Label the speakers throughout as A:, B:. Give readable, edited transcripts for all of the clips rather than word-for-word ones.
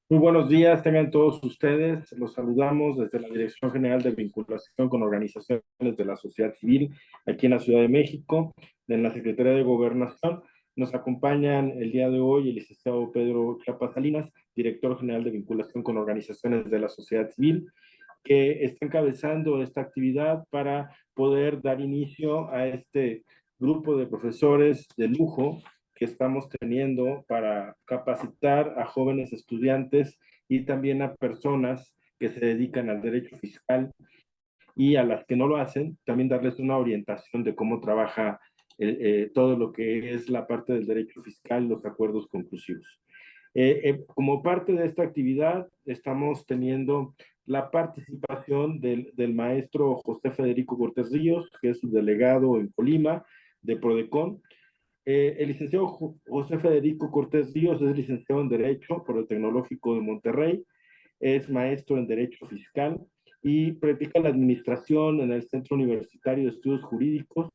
A: Muy buenos días, tengan todos ustedes. Los saludamos desde la Dirección General de Vinculación con Organizaciones de la Sociedad Civil, aquí en la Ciudad de México, en la Secretaría de Gobernación. Nos acompañan el día de hoy el licenciado Pedro Chiapas Salinas, Director General de Vinculación con Organizaciones de la Sociedad Civil, que está encabezando esta actividad para poder dar inicio a este grupo de profesores de lujo que estamos teniendo para capacitar a jóvenes estudiantes y también a personas que se dedican al derecho fiscal y a las que no lo hacen, también darles una orientación de cómo trabaja todo lo que es la parte del derecho fiscal, los acuerdos conclusivos. Como parte de esta actividad, estamos teniendo la participación del maestro José Federico Cortés Ríos, que es su delegado en Colima de Prodecon. El licenciado José Federico Cortés Ríos es licenciado en Derecho por el Tecnológico de Monterrey, es maestro en Derecho Fiscal y practica la administración en el Centro Universitario de Estudios Jurídicos.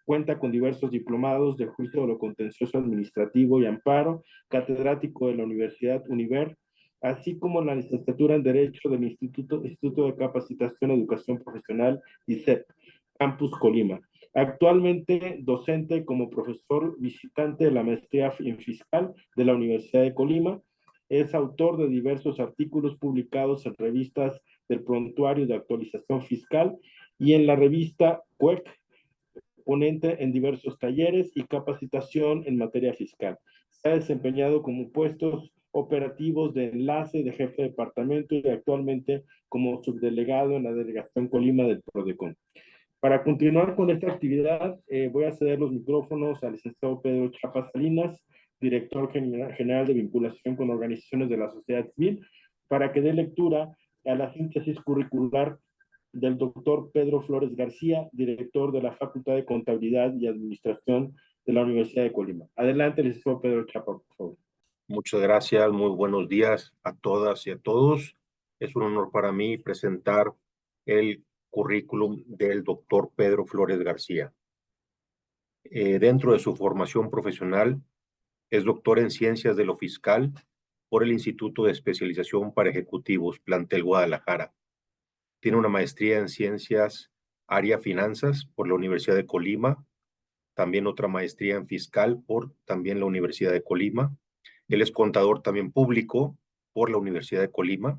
A: Cuenta con diversos diplomados de juicio de lo contencioso administrativo y amparo, catedrático de la Universidad Univer, así como la licenciatura en Derecho del Instituto de Capacitación y Educación Profesional, ICEP, Campus Colima. Actualmente docente como profesor visitante de la maestría en fiscal de la Universidad de Colima. Es autor de diversos artículos publicados en revistas del Prontuario de Actualización Fiscal y en la revista CUEC, ponente en diversos talleres y capacitación en materia fiscal. Se ha desempeñado como puestos operativos de enlace de jefe de departamento y actualmente como subdelegado en la delegación Colima del PRODECON. Para continuar con esta actividad, voy a ceder los micrófonos al licenciado Pedro Chiapas Salinas, director general de vinculación con organizaciones de la sociedad civil, para que dé lectura a la síntesis curricular del doctor Pedro Flores García, director de la Facultad de Contabilidad y Administración de la Universidad de Colima. Adelante, licenciado Pedro Chiapas, por favor.
B: Muchas gracias, muy buenos días a todas y a todos. Es un honor para mí presentar el currículum del doctor Pedro Flores García. Dentro de su formación profesional, es doctor en Ciencias de lo Fiscal por el Instituto de Especialización para Ejecutivos, Plantel Guadalajara. Tiene una maestría en Ciencias Área Finanzas por la Universidad de Colima, también otra maestría en Fiscal por también la Universidad de Colima. Él es contador también público por la Universidad de Colima.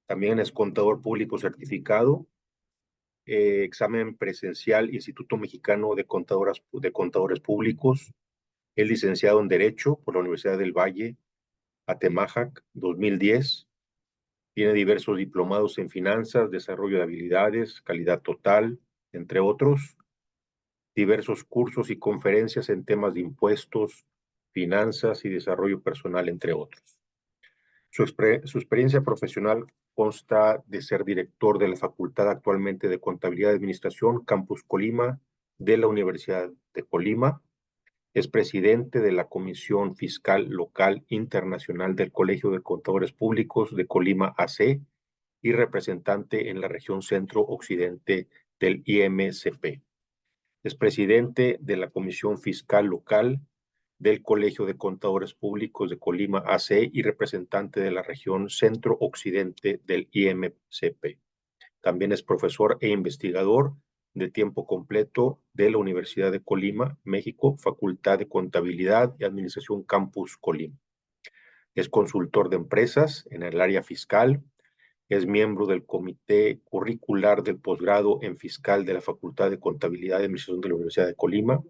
B: También es contador público certificado, examen presencial, Instituto Mexicano de Contadores Públicos. Es licenciado en Derecho por la Universidad del Valle, Atemajac, 2010. Tiene diversos diplomados en finanzas, desarrollo de habilidades, calidad total, entre otros. Diversos cursos y conferencias en temas de impuestos, finanzas y desarrollo personal, entre otros. Su experiencia profesional consta de ser director de la Facultad actualmente de Contabilidad y Administración, Campus Colima, de la Universidad de Colima. Es presidente de la Comisión Fiscal Local Internacional del Colegio de Contadores Públicos de Colima AC y representante en la región centro-occidente del IMCP. Es presidente de la Comisión Fiscal Local del Colegio de Contadores Públicos de Colima AC y representante de la región centro-occidente del IMCP. También es profesor e investigador de tiempo completo de la Universidad de Colima, México, Facultad de Contabilidad y Administración Campus Colima. Es consultor de empresas en el área fiscal. Es miembro del Comité Curricular del Posgrado en Fiscal de la Facultad de Contabilidad y Administración de la Universidad de Colima.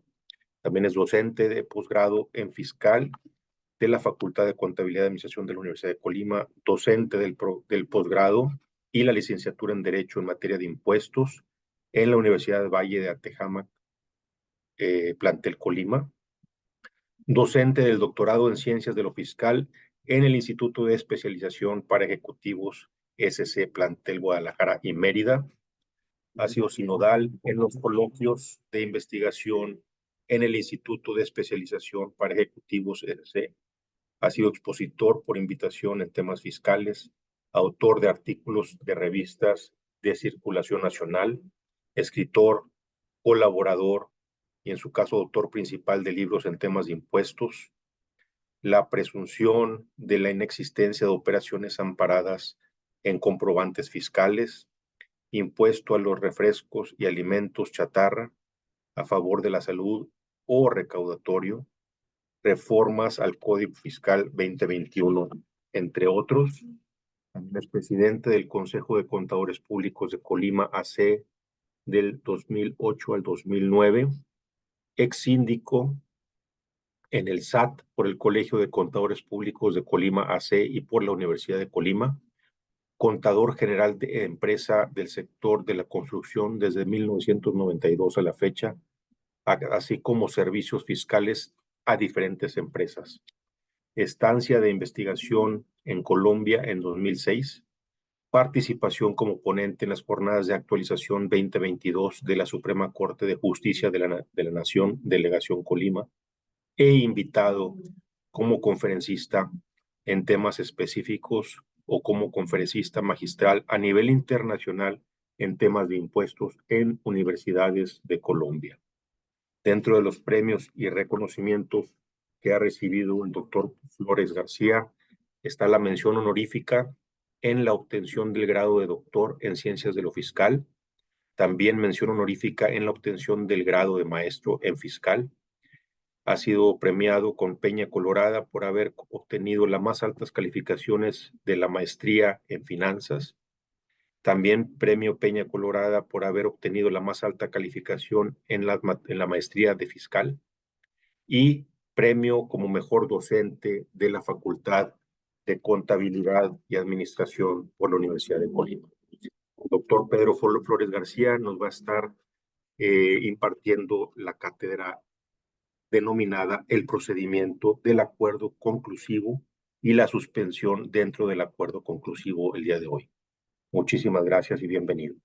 B: También es docente de posgrado en Fiscal de la Facultad de Contabilidad y Administración de la Universidad de Colima, docente del posgrado y la licenciatura en Derecho en materia de impuestos en la Universidad Valle de Atemajac, Plantel Colima. Docente del doctorado en Ciencias de lo Fiscal en el Instituto de Especialización para Ejecutivos SC Plantel Guadalajara y Mérida. Ha sido sinodal en los coloquios de investigación en el Instituto de Especialización para Ejecutivos SC. Ha sido expositor por invitación en temas fiscales, autor de artículos de revistas de circulación nacional, escritor, colaborador y en su caso autor principal de libros en temas de impuestos. la presunción de la inexistencia de operaciones amparadas en comprobantes fiscales, impuesto a los refrescos y alimentos chatarra a favor de la salud o recaudatorio, reformas al Código Fiscal 2021, entre otros. También es presidente del Consejo de Contadores Públicos de Colima AC del 2008 al 2009, ex síndico en el SAT por el Colegio de Contadores Públicos de Colima AC y por la Universidad de Colima, contador general de empresa del sector de la construcción desde 1992 a la fecha, así como servicios fiscales a diferentes empresas. Estancia de investigación en Colombia en 2006, participación como ponente en las jornadas de actualización 2022 de la Suprema Corte de Justicia de la Nación, Delegación Colima, e invitado como conferencista en temas específicos o como conferencista magistral a nivel internacional en temas de impuestos en universidades de Colombia. Dentro de los premios y reconocimientos que ha recibido el doctor Flores García está la mención honorífica en la obtención del grado de doctor en ciencias de lo fiscal, también mención honorífica en la obtención del grado de maestro en fiscal. Ha sido premiado con Peña Colorada por haber obtenido las más altas calificaciones de la maestría en finanzas. También premio Peña Colorada por haber obtenido la más alta calificación en la maestría de fiscal. Y premio como mejor docente de la Facultad de Contabilidad y Administración por la Universidad de Colima. El doctor Pedro Flores García nos va a estar impartiendo la cátedra denominada el procedimiento del acuerdo conclusivo y la suspensión dentro del acuerdo conclusivo el día de hoy. Muchísimas gracias y bienvenido.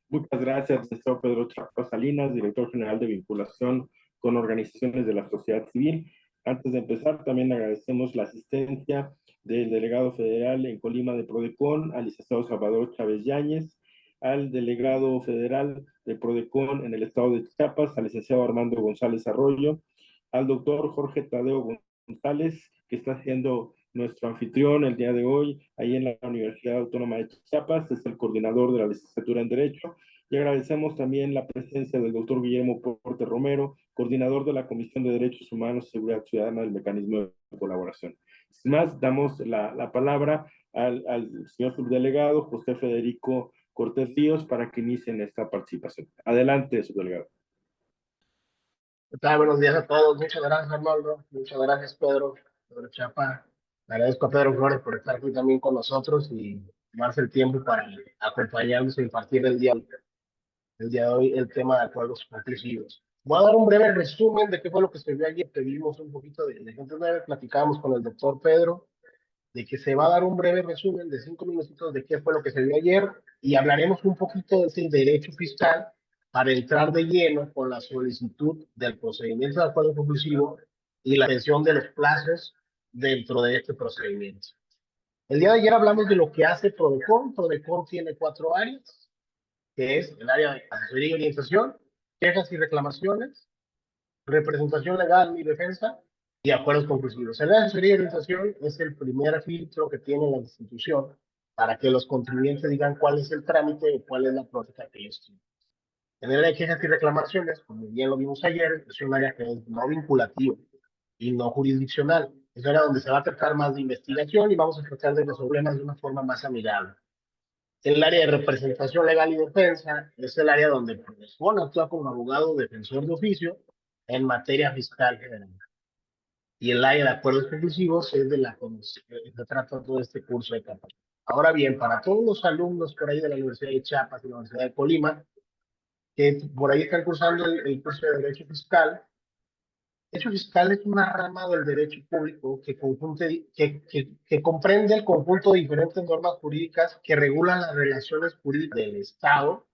A: Muchas gracias, doctor Pedro Chapa Salinas, director general de vinculación con organizaciones de la sociedad civil. Antes de empezar, también agradecemos la asistencia del delegado federal en Colima de Prodecon, al licenciado Salvador Chávez Yáñez, al delegado federal de Prodecon en el estado de Chiapas, al licenciado Armando González Arroyo, al doctor Jorge Tadeo González, que está siendo nuestro anfitrión el día de hoy, ahí en la Universidad Autónoma de Chiapas, es el coordinador de la licenciatura en Derecho, y agradecemos también la presencia del doctor Guillermo Porte Romero, coordinador de la Comisión de Derechos Humanos y Seguridad Ciudadana del Mecanismo de Colaboración. Sin más, damos la palabra al señor subdelegado José Federico Cortés Ríos para que inicien esta participación. Adelante, subdelegado.
C: ¿Qué tal? Buenos días a todos. Muchas gracias, Arnoldo. Muchas gracias, Pedro Chapa. Le agradezco a Pedro Flores por estar aquí también con nosotros y tomarse el tiempo para acompañarnos y impartir el día de hoy el tema de acuerdos conclusivos. Voy a dar un breve resumen de qué fue lo que se vio ayer. Pedimos un poquito de gente breve, platicamos con el doctor Pedro, de que se va a dar un breve resumen de 5 minutitos de qué fue lo que se vio ayer y hablaremos un poquito del derecho fiscal para entrar de lleno con la solicitud del procedimiento de acuerdo conclusivo y la atención de los plazos dentro de este procedimiento. El día de ayer hablamos de lo que hace Prodecon. Prodecon tiene 4 áreas, que es el área de asesoría y orientación, quejas y reclamaciones, representación legal y defensa, y acuerdos conclusivos. El área de asesoría y orientación es el primer filtro que tiene la institución para que los contribuyentes digan cuál es el trámite y cuál es la práctica que ellos tienen. En el área de quejas y reclamaciones, como bien lo vimos ayer, es un área que es no vinculativo y no jurisdiccional. Es un área donde se va a tratar más de investigación y vamos a tratar de los problemas de una forma más amigable. El área de representación legal y defensa es el área donde el profesor actúa como abogado defensor de oficio en materia fiscal general. Y el área de acuerdos conclusivos es de la que se trata todo este curso de campaña. Ahora bien, para todos los alumnos por ahí de la Universidad de Chiapas y la Universidad de Colima, que por ahí están cursando el curso de Derecho Fiscal, Derecho Fiscal es una rama del derecho público que comprende el conjunto de diferentes normas jurídicas que regulan las relaciones jurídicas del Estado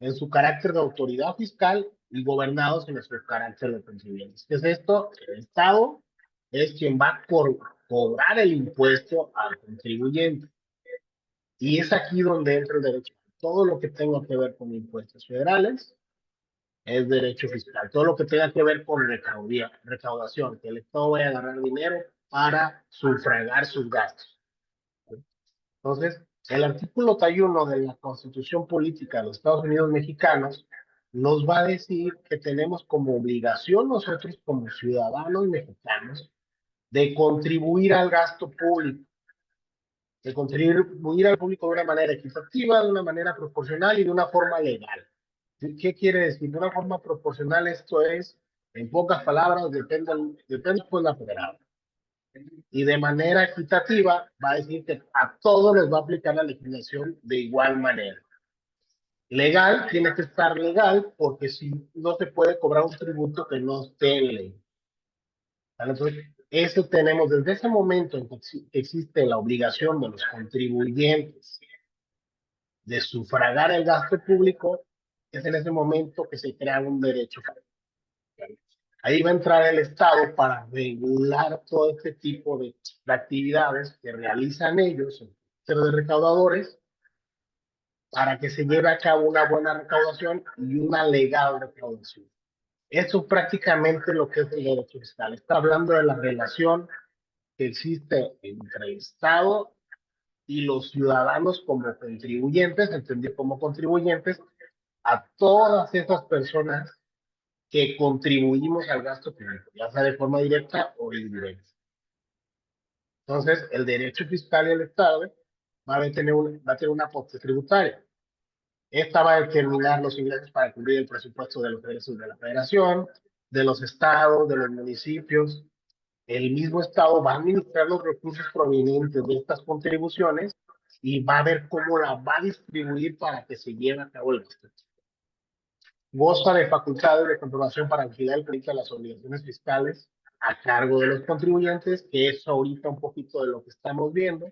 C: en su carácter de autoridad fiscal y gobernados en nuestro carácter de contribuyentes. ¿Qué es esto? El Estado es quien va por cobrar el impuesto al contribuyente. Y es aquí donde entra el derecho. Todo lo que tenga que ver con impuestos federales, es derecho fiscal. Todo lo que tenga que ver con recaudación, que el Estado vaya a agarrar dinero para sufragar sus gastos. Entonces, el artículo 31 de la Constitución Política de los Estados Unidos Mexicanos nos va a decir que tenemos como obligación nosotros como ciudadanos mexicanos de contribuir al gasto público, de contribuir al público de una manera equitativa, de una manera proporcional y de una forma legal. ¿Qué quiere decir? De una forma proporcional, esto es, en pocas palabras, depende pues la federal. Y de manera equitativa va a decir que a todos les va a aplicar la legislación de igual manera. Legal, tiene que estar legal, porque si no se puede cobrar un tributo que no esté en ley. Entonces, eso tenemos desde ese momento en que existe la obligación de los contribuyentes de sufragar el gasto público, es en ese momento que se crea un derecho. Ahí va a entrar el Estado para regular todo este tipo de actividades que realizan ellos, de recaudadores, para que se lleve a cabo una buena recaudación y una legal recaudación. Eso es prácticamente lo que es el derecho fiscal. Está hablando de la relación que existe entre el Estado y los ciudadanos como contribuyentes, entender como contribuyentes a todas esas personas que contribuimos al gasto público, ya sea de forma directa o indirecta. Entonces, el derecho fiscal y el Estado va a tener una potestad tributaria. Esta va a determinar los ingresos para cubrir el presupuesto de los ingresos de la federación, de los estados, de los municipios. El mismo Estado va a administrar los recursos provenientes de estas contribuciones y va a ver cómo la va a distribuir para que se lleve a cabo el gasto. Goza de facultades de controlación para vigilar el cumplimiento de las obligaciones fiscales a cargo de los contribuyentes, que es ahorita un poquito de lo que estamos viendo.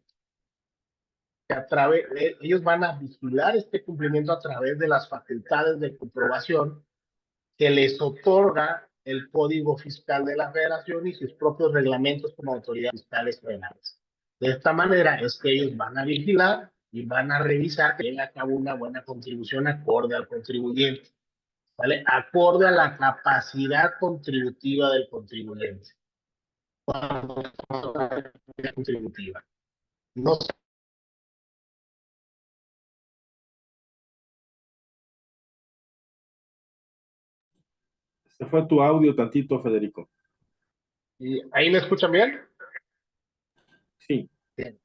C: Ellos van a vigilar este cumplimiento a través de las facultades de comprobación que les otorga el Código Fiscal de la Federación y sus propios reglamentos como autoridades fiscales federales. De esta manera es que ellos van a vigilar y van a revisar que llegue a cabo una buena contribución acorde al contribuyente, ¿vale? Acorde a la capacidad contributiva del contribuyente. Contributiva. No.
A: Se fue tu audio tantito, Federico.
C: ¿Y ahí me escuchan bien?
A: Sí.
C: Bien.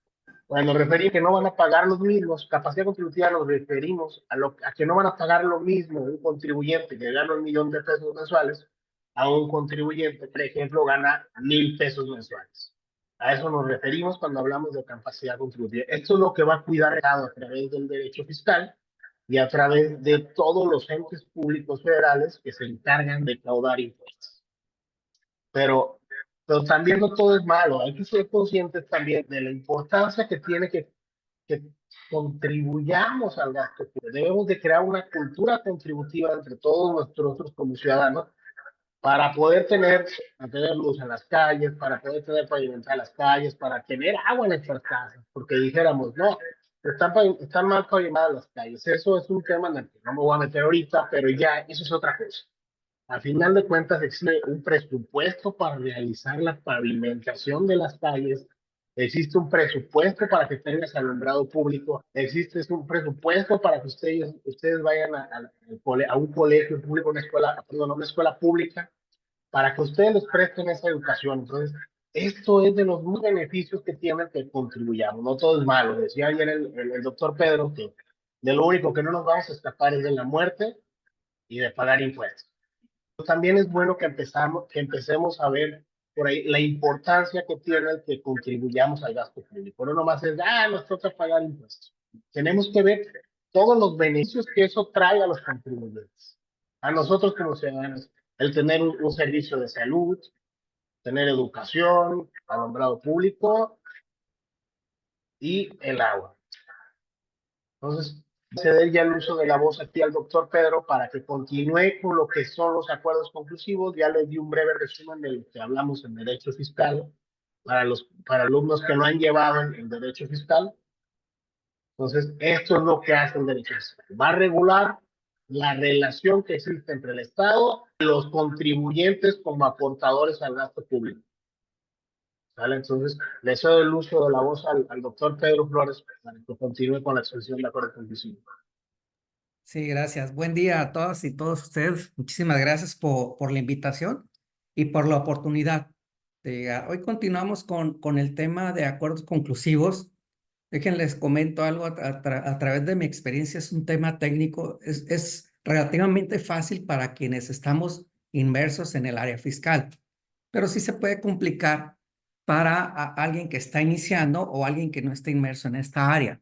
C: Bueno, nos referimos que no van a pagar los mismos, capacidad contributiva nos referimos a que no van a pagar lo mismo un contribuyente que gana $1,000,000 mensuales a un contribuyente, por ejemplo, gana $1,000 mensuales. A eso nos referimos cuando hablamos de capacidad contributiva. Esto es lo que va a cuidar el Estado a través del derecho fiscal y a través de todos los entes públicos federales que se encargan de recaudar impuestos. Pero también no todo es malo, hay que ser conscientes también de la importancia que tiene que contribuyamos al gasto público. Debemos de crear una cultura contributiva entre todos nosotros como ciudadanos para poder tener luz en las calles, para poder tener pavimentar las calles, para tener agua en nuestras casas, porque dijéramos, no, están mal pavimentadas las calles. Eso es un tema en el que no me voy a meter ahorita, pero ya, eso es otra cosa. Al final de cuentas existe un presupuesto para realizar la pavimentación de las calles, existe un presupuesto para que tengas alumbrado público, existe un presupuesto para que ustedes vayan a un colegio público, una escuela pública, para que ustedes les presten esa educación. Entonces, esto es de los muchos beneficios que tienen que contribuyamos, no todo es malo. Decía ayer el doctor Pedro que de lo único que no nos vamos a escapar es de la muerte y de pagar impuestos. También es bueno que empecemos a ver por ahí la importancia que tiene el que contribuyamos al gasto público. No nomás es, nos toca pagar impuestos. Tenemos que ver todos los beneficios que eso trae a los contribuyentes. A nosotros como ciudadanos, el tener un servicio de salud, tener educación, alumbrado público y el agua. Entonces, ceder ya el uso de la voz aquí al doctor Pedro para que continúe con lo que son los acuerdos conclusivos. Ya les di un breve resumen de lo que hablamos en derecho fiscal para alumnos que no han llevado en derecho fiscal. Entonces, esto es lo que hace el derecho fiscal. Va a regular la relación que existe entre el Estado y los contribuyentes como aportadores al gasto público. ¿Vale? Entonces, le cedo el uso de la voz al doctor Pedro Flores para que continúe con la extensión de acuerdo con
D: Sí, gracias. Buen día a todas y todos ustedes. Muchísimas gracias por la invitación y por la oportunidad de llegar. Hoy continuamos con el tema de acuerdos conclusivos. Déjenles comento algo a través de mi experiencia. Es un tema técnico. Es relativamente fácil para quienes estamos inmersos en el área fiscal, pero sí se puede complicar para alguien que está iniciando o alguien que no está inmerso en esta área.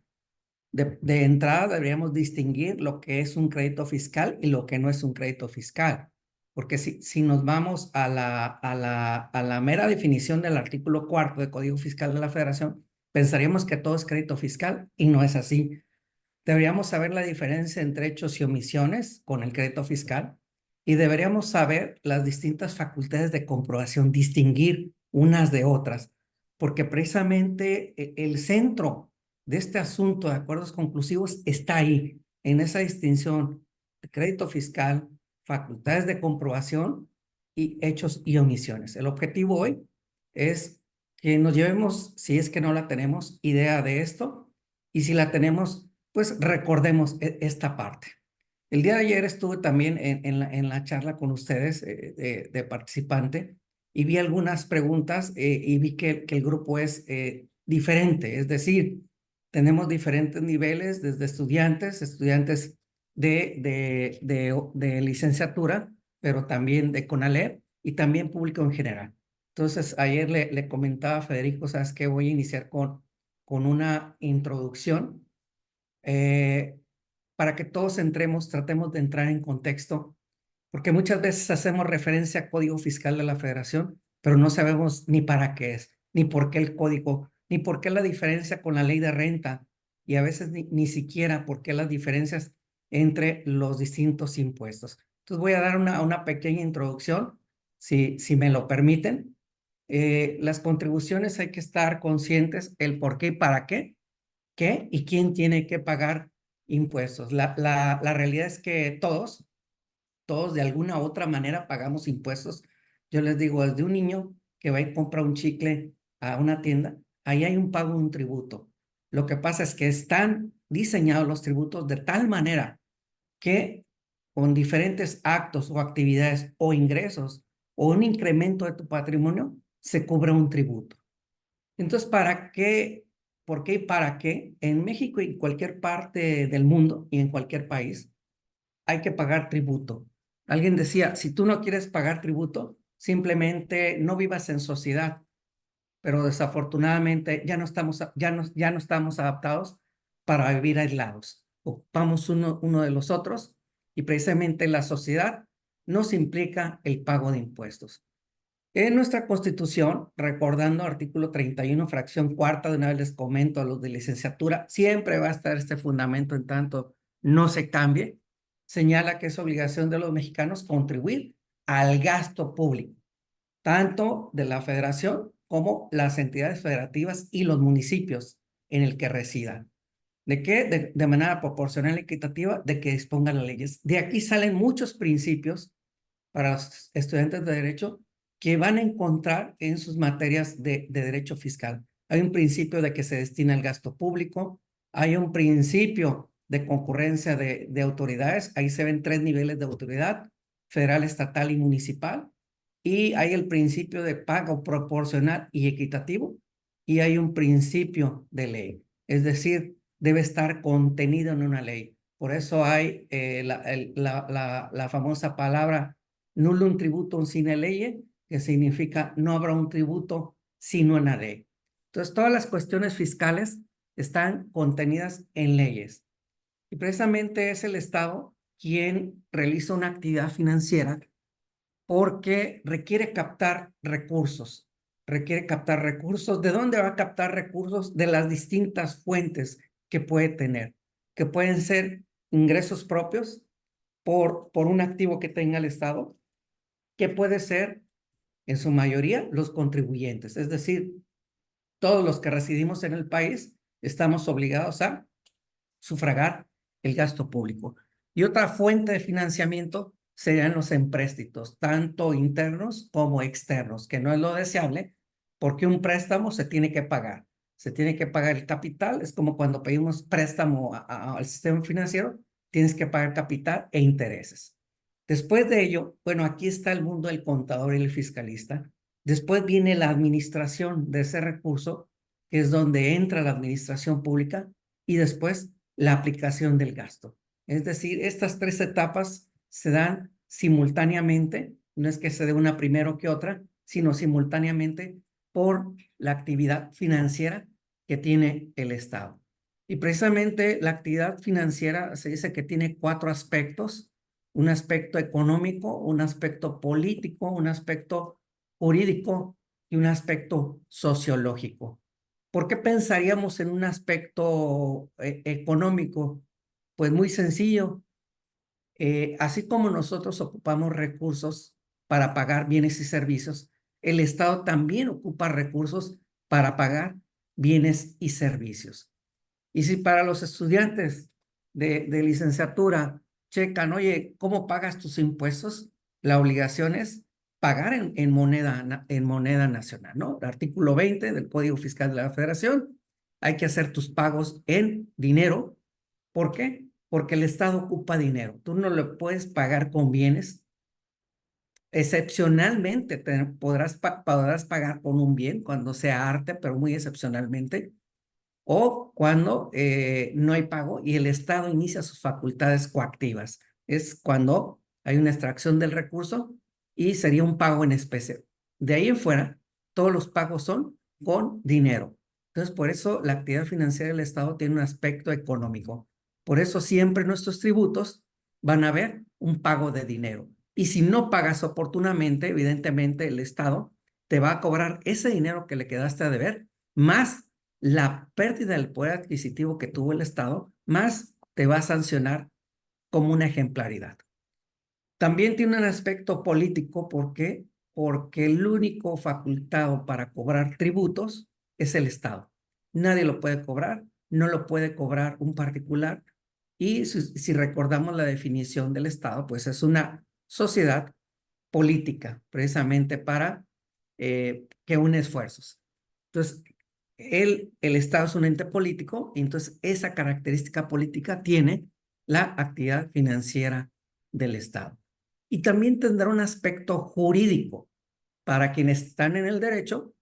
D: De entrada deberíamos distinguir lo que es un crédito fiscal y lo que no es un crédito fiscal, porque si nos vamos a la mera definición del artículo 4 del Código Fiscal de la Federación, pensaríamos que todo es crédito fiscal y no es así. Deberíamos saber la diferencia entre hechos y omisiones con el crédito fiscal y deberíamos saber las distintas facultades de comprobación, distinguir unas de otras, porque precisamente el centro de este asunto de acuerdos conclusivos está ahí, en esa distinción de crédito fiscal, facultades de comprobación y hechos y omisiones. El objetivo hoy es que nos llevemos, si es que no la tenemos, idea de esto, y si la tenemos, pues recordemos esta parte. El día de ayer estuve también en la charla con ustedes de participante y vi algunas preguntas y vi que el grupo es diferente, es decir, tenemos diferentes niveles, desde estudiantes de licenciatura, pero también de CONALEP y también público en general. Entonces, ayer le comentaba a Federico, sabes que voy a iniciar con una introducción eh, para que todos entremos, tratemos de entrar en contexto, porque muchas veces hacemos referencia al Código Fiscal de la Federación, pero no sabemos ni para qué es, ni por qué el código, ni por qué la diferencia con la ley de renta, y a veces ni siquiera por qué las diferencias entre los distintos impuestos. Entonces voy a dar una pequeña introducción, si me lo permiten. Las contribuciones hay que estar conscientes el por qué y para qué y quién tiene que pagar impuestos. La realidad es que todos de alguna u otra manera pagamos impuestos. Yo les digo, desde un niño que va y compra un chicle a una tienda, ahí hay un pago de un tributo. Lo que pasa es que están diseñados los tributos de tal manera que con diferentes actos o actividades o ingresos o un incremento de tu patrimonio se cubre un tributo. Entonces, ¿para qué? ¿Por qué y para qué? En México y en cualquier parte del mundo y en cualquier país hay que pagar tributo. Alguien decía, si tú no quieres pagar tributo, simplemente no vivas en sociedad, pero desafortunadamente ya no estamos adaptados para vivir aislados. Ocupamos uno de los otros y precisamente la sociedad nos implica el pago de impuestos. En nuestra Constitución, recordando artículo 31, fracción cuarta, de una vez les comento a los de licenciatura, siempre va a estar este fundamento en tanto no se cambie, señala que es obligación de los mexicanos contribuir al gasto público, tanto de la federación como las entidades federativas y los municipios en el que residan. ¿De qué? De manera proporcional y equitativa, de que dispongan las leyes. De aquí salen muchos principios para los estudiantes de derecho que van a encontrar en sus materias de derecho fiscal. Hay un principio de que se destina el gasto público, hay un principio de concurrencia de autoridades, ahí se ven 3 niveles de autoridad, federal, estatal y municipal, y hay el principio de pago proporcional y equitativo, y hay un principio de ley, es decir, debe estar contenido en una ley. Por eso hay la famosa palabra nullum tributum sine lege, que significa no habrá un tributo sino en la ley. Entonces, todas las cuestiones fiscales están contenidas en leyes. Y precisamente es el Estado quien realiza una actividad financiera porque requiere captar recursos. Requiere captar recursos. ¿De dónde va a captar recursos? De las distintas fuentes que puede tener, que pueden ser ingresos propios por un activo que tenga el Estado, que puede ser, en su mayoría, los contribuyentes. Es decir, todos los que residimos en el país estamos obligados a sufragar el gasto público. Y otra fuente de financiamiento serían los empréstitos, tanto internos como externos, que no es lo deseable, porque un préstamo se tiene que pagar. Se tiene que pagar el capital, es como cuando pedimos préstamo al sistema financiero, tienes que pagar capital e intereses. Después de ello, bueno, aquí está el mundo del contador y el fiscalista. Después viene la administración de ese recurso, que es donde entra la administración pública, y después la aplicación del gasto. Es decir, estas tres etapas se dan simultáneamente, no es que se dé una primero que otra, sino simultáneamente por la actividad financiera que tiene el Estado. Y precisamente la actividad financiera se dice que tiene cuatro aspectos: un aspecto económico, un aspecto político, un aspecto jurídico y un aspecto sociológico. ¿Por qué pensaríamos en un aspecto económico? Pues muy sencillo. Así como nosotros ocupamos recursos para pagar bienes y servicios, el Estado también ocupa recursos para pagar bienes y servicios. Y si para los estudiantes de licenciatura checan, oye, ¿cómo pagas tus impuestos? La obligación es pagar en moneda nacional, ¿no? El artículo 20 del Código Fiscal de la Federación, hay que hacer tus pagos en dinero. ¿Por qué? Porque el Estado ocupa dinero. Tú no lo puedes pagar con bienes. Excepcionalmente podrás pagar con un bien cuando sea arte, pero muy excepcionalmente, o cuando no hay pago y el Estado inicia sus facultades coactivas. Es cuando hay una extracción del recurso y sería un pago en especie. De ahí en fuera, todos los pagos son con dinero. Entonces, por eso la actividad financiera del Estado tiene un aspecto económico. Por eso siempre nuestros tributos van a haber un pago de dinero. Y si no pagas oportunamente, evidentemente el Estado te va a cobrar ese dinero que le quedaste a deber, más la pérdida del poder adquisitivo que tuvo el Estado, más te va a sancionar como una ejemplaridad. También tiene un aspecto político, ¿por qué? Porque el único facultado para cobrar tributos es el Estado. Nadie lo puede cobrar, no lo puede cobrar un particular. Y si recordamos la definición del Estado, pues es una sociedad política, precisamente para que une esfuerzos. Entonces, el Estado es un ente político, y entonces esa característica política tiene la actividad financiera del Estado. Y también tendrá un aspecto jurídico. Para quienes están en el derecho,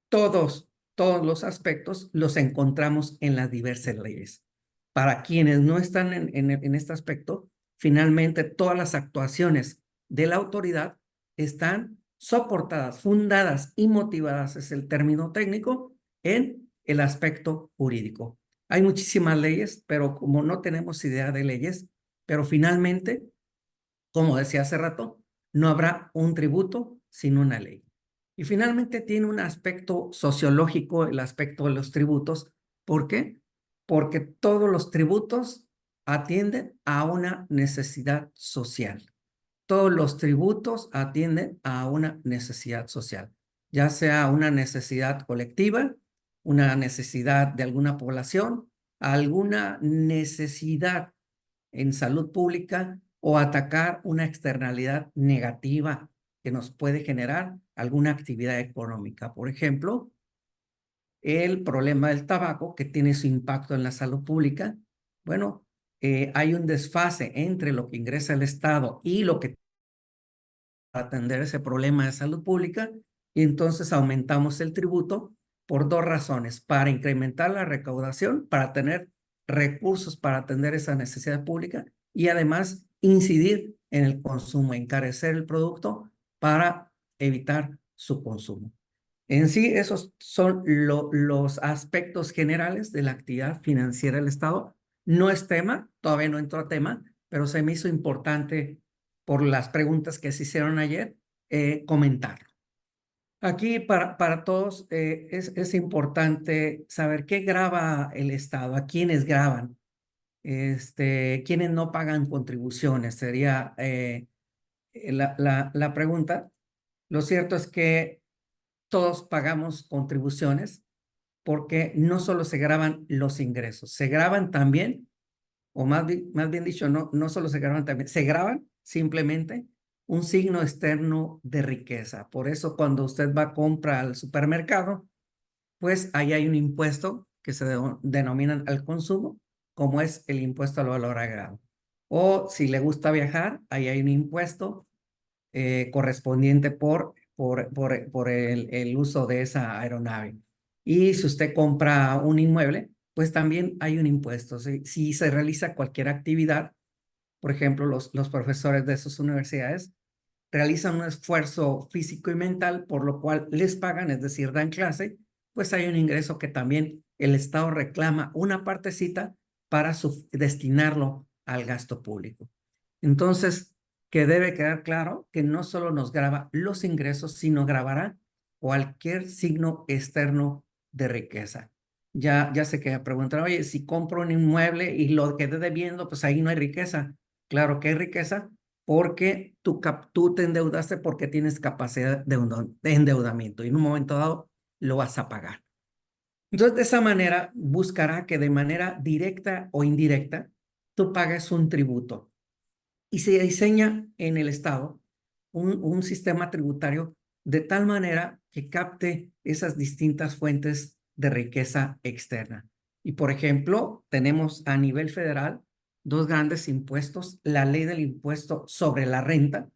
D: todos los aspectos los encontramos en las diversas leyes. Para quienes no están en este aspecto, finalmente todas las actuaciones de la autoridad están soportadas, fundadas y motivadas, es el término técnico, en el aspecto jurídico. Hay muchísimas leyes, pero como no tenemos idea de leyes, pero finalmente, como decía hace rato, no habrá un tributo sin una ley. Y finalmente tiene un aspecto sociológico, el aspecto de los tributos. ¿Por qué? Porque todos los tributos atienden a una necesidad social. Todos los tributos atienden a una necesidad social, ya sea una necesidad colectiva, una necesidad de alguna población, alguna necesidad en salud pública o atacar una externalidad negativa que nos puede generar alguna actividad económica. Por ejemplo, el problema del tabaco, que tiene su impacto en la salud pública. Bueno, hay un desfase entre lo que ingresa el Estado y lo que atender ese problema de salud pública, y entonces aumentamos el tributo por dos razones: para incrementar la recaudación, para tener recursos para atender esa necesidad pública, y además incidir en el consumo, encarecer el producto para evitar su consumo. En sí, esos son los aspectos generales de la actividad financiera del Estado. No es tema, todavía no entró a tema, pero se me hizo importante por las preguntas que se hicieron ayer, comentarlo. Aquí para todos es importante saber qué grava el Estado, a quiénes graban, quiénes no pagan contribuciones, sería la pregunta. Lo cierto es que todos pagamos contribuciones porque no solo se graban los ingresos, se graban también o más bien dicho, no solo se graban, también se graban simplemente un signo externo de riqueza. Por eso cuando usted va a comprar al supermercado, pues ahí hay un impuesto que se denomina al consumo, como es el impuesto al valor agregado. O si le gusta viajar, ahí hay un impuesto correspondiente por el uso de esa aeronave. Y si usted compra un inmueble, pues también hay un impuesto. Si se realiza cualquier actividad, por ejemplo, los profesores de esas universidades realizan un esfuerzo físico y mental, por lo cual les pagan, es decir, dan clase, pues hay un ingreso que también el Estado reclama una partecita para destinarlo al gasto público. Entonces, que debe quedar claro que no solo nos grava los ingresos, sino gravará cualquier signo externo de riqueza. Ya sé que me preguntaron, oye, si compro un inmueble y lo quedé debiendo, pues ahí no hay riqueza. Claro que hay riqueza porque tú te endeudaste porque tienes capacidad de endeudamiento y en un momento dado lo vas a pagar. Entonces, de esa manera, buscará que de manera directa o indirecta tú pagues un tributo y se diseña en el Estado un sistema tributario de tal manera que capte esas distintas fuentes de riqueza externa. Y, por ejemplo, tenemos a nivel federal dos grandes impuestos, la ley del impuesto sobre la renta,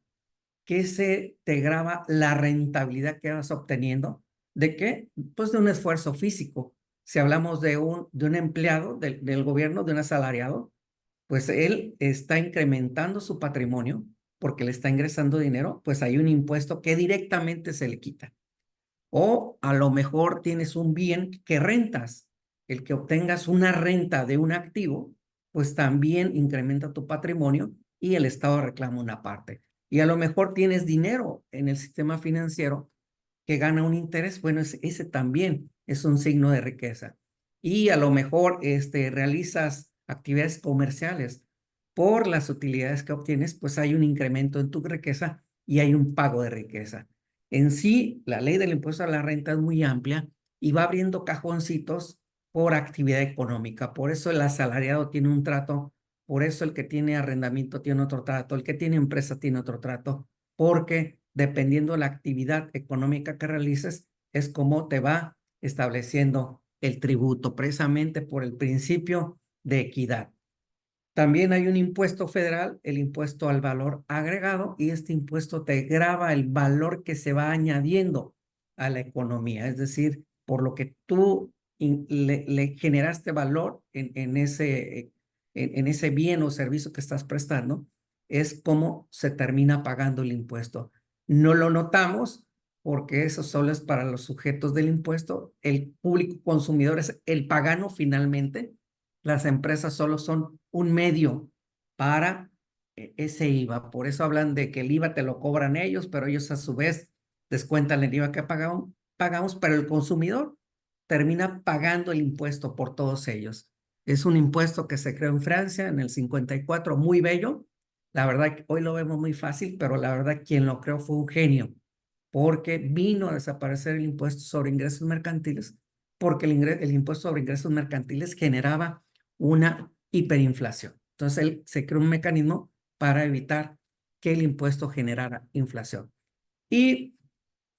D: que se te grava la rentabilidad que vas obteniendo. ¿De qué? Pues de un esfuerzo físico. Si hablamos de un empleado del gobierno, de un asalariado, pues él está incrementando su patrimonio porque le está ingresando dinero, pues hay un impuesto que directamente se le quita. O a lo mejor tienes un bien que rentas, el que obtengas una renta de un activo, pues también incrementa tu patrimonio y el Estado reclama una parte. Y a lo mejor tienes dinero en el sistema financiero que gana un interés, bueno, ese también es un signo de riqueza. Y a lo mejor realizas actividades comerciales por las utilidades que obtienes, pues hay un incremento en tu riqueza y hay un pago de riqueza. En sí, la ley del impuesto a la renta es muy amplia y va abriendo cajoncitos por actividad económica. Por eso el asalariado tiene un trato, por eso el que tiene arrendamiento tiene otro trato, el que tiene empresa tiene otro trato, porque dependiendo de la actividad económica que realices, es como te va estableciendo el tributo, precisamente por el principio de equidad. También hay un impuesto federal, el impuesto al valor agregado, y este impuesto te grava el valor que se va añadiendo a la economía, es decir, por lo que tú le generaste valor en ese bien o servicio que estás prestando, es como se termina pagando el impuesto. No lo notamos porque eso solo es para los sujetos del impuesto, el público consumidor es el pagano finalmente. Las empresas solo son un medio para ese IVA. Por eso hablan de que el IVA te lo cobran ellos, pero ellos a su vez descuentan el IVA que pagamos, pero el consumidor termina pagando el impuesto por todos ellos. Es un impuesto que se creó en Francia en el 54, muy bello. La verdad que hoy lo vemos muy fácil, pero la verdad quien lo creó fue un genio, porque vino a desaparecer el impuesto sobre ingresos mercantiles, porque el impuesto sobre ingresos mercantiles generaba una hiperinflación. Entonces, él se creó un mecanismo para evitar que el impuesto generara inflación. Y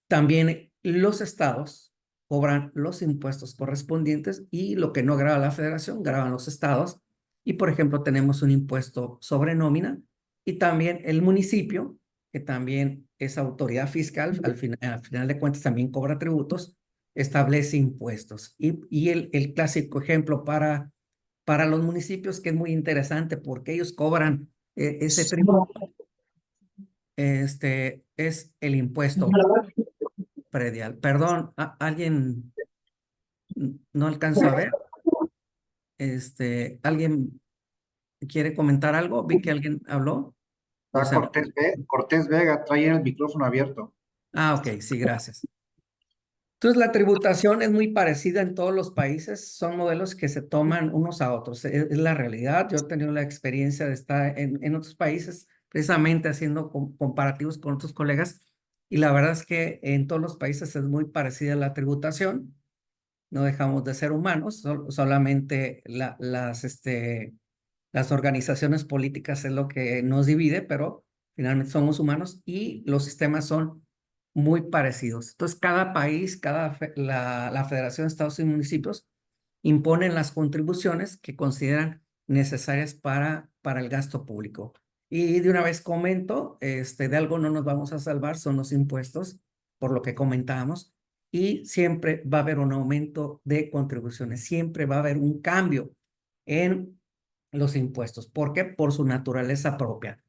D: también los estados cobran los impuestos correspondientes y lo que no graba la federación, graban los estados. Y, por ejemplo, tenemos un impuesto sobre nómina y también el municipio, que también es autoridad fiscal, al final de cuentas también cobra tributos, establece impuestos. Y el clásico ejemplo para los municipios, que es muy interesante porque ellos cobran ese tributo, es el impuesto predial. Perdón, ¿alguien no alcanzó a ver? ¿Alguien quiere comentar algo? Vi que alguien habló. O
E: Está
D: sea,
E: Cortés Vega, trae el micrófono abierto.
D: ok, sí, gracias. Entonces, la tributación es muy parecida en todos los países, son modelos que se toman unos a otros, es la realidad. Yo he tenido la experiencia de estar en otros países, precisamente haciendo comparativos con otros colegas, y la verdad es que en todos los países es muy parecida la tributación. No dejamos de ser humanos, solamente las Las organizaciones políticas es lo que nos divide, pero finalmente somos humanos y los sistemas son muy parecidos. Entonces, cada país, la Federación de Estados y Municipios imponen las contribuciones que consideran necesarias para el gasto público. Y de una vez comento, de algo no nos vamos a salvar, son los impuestos, por lo que comentábamos, y siempre va a haber un aumento de contribuciones, siempre va a haber un cambio en los impuestos. ¿Por qué? Por su naturaleza propia.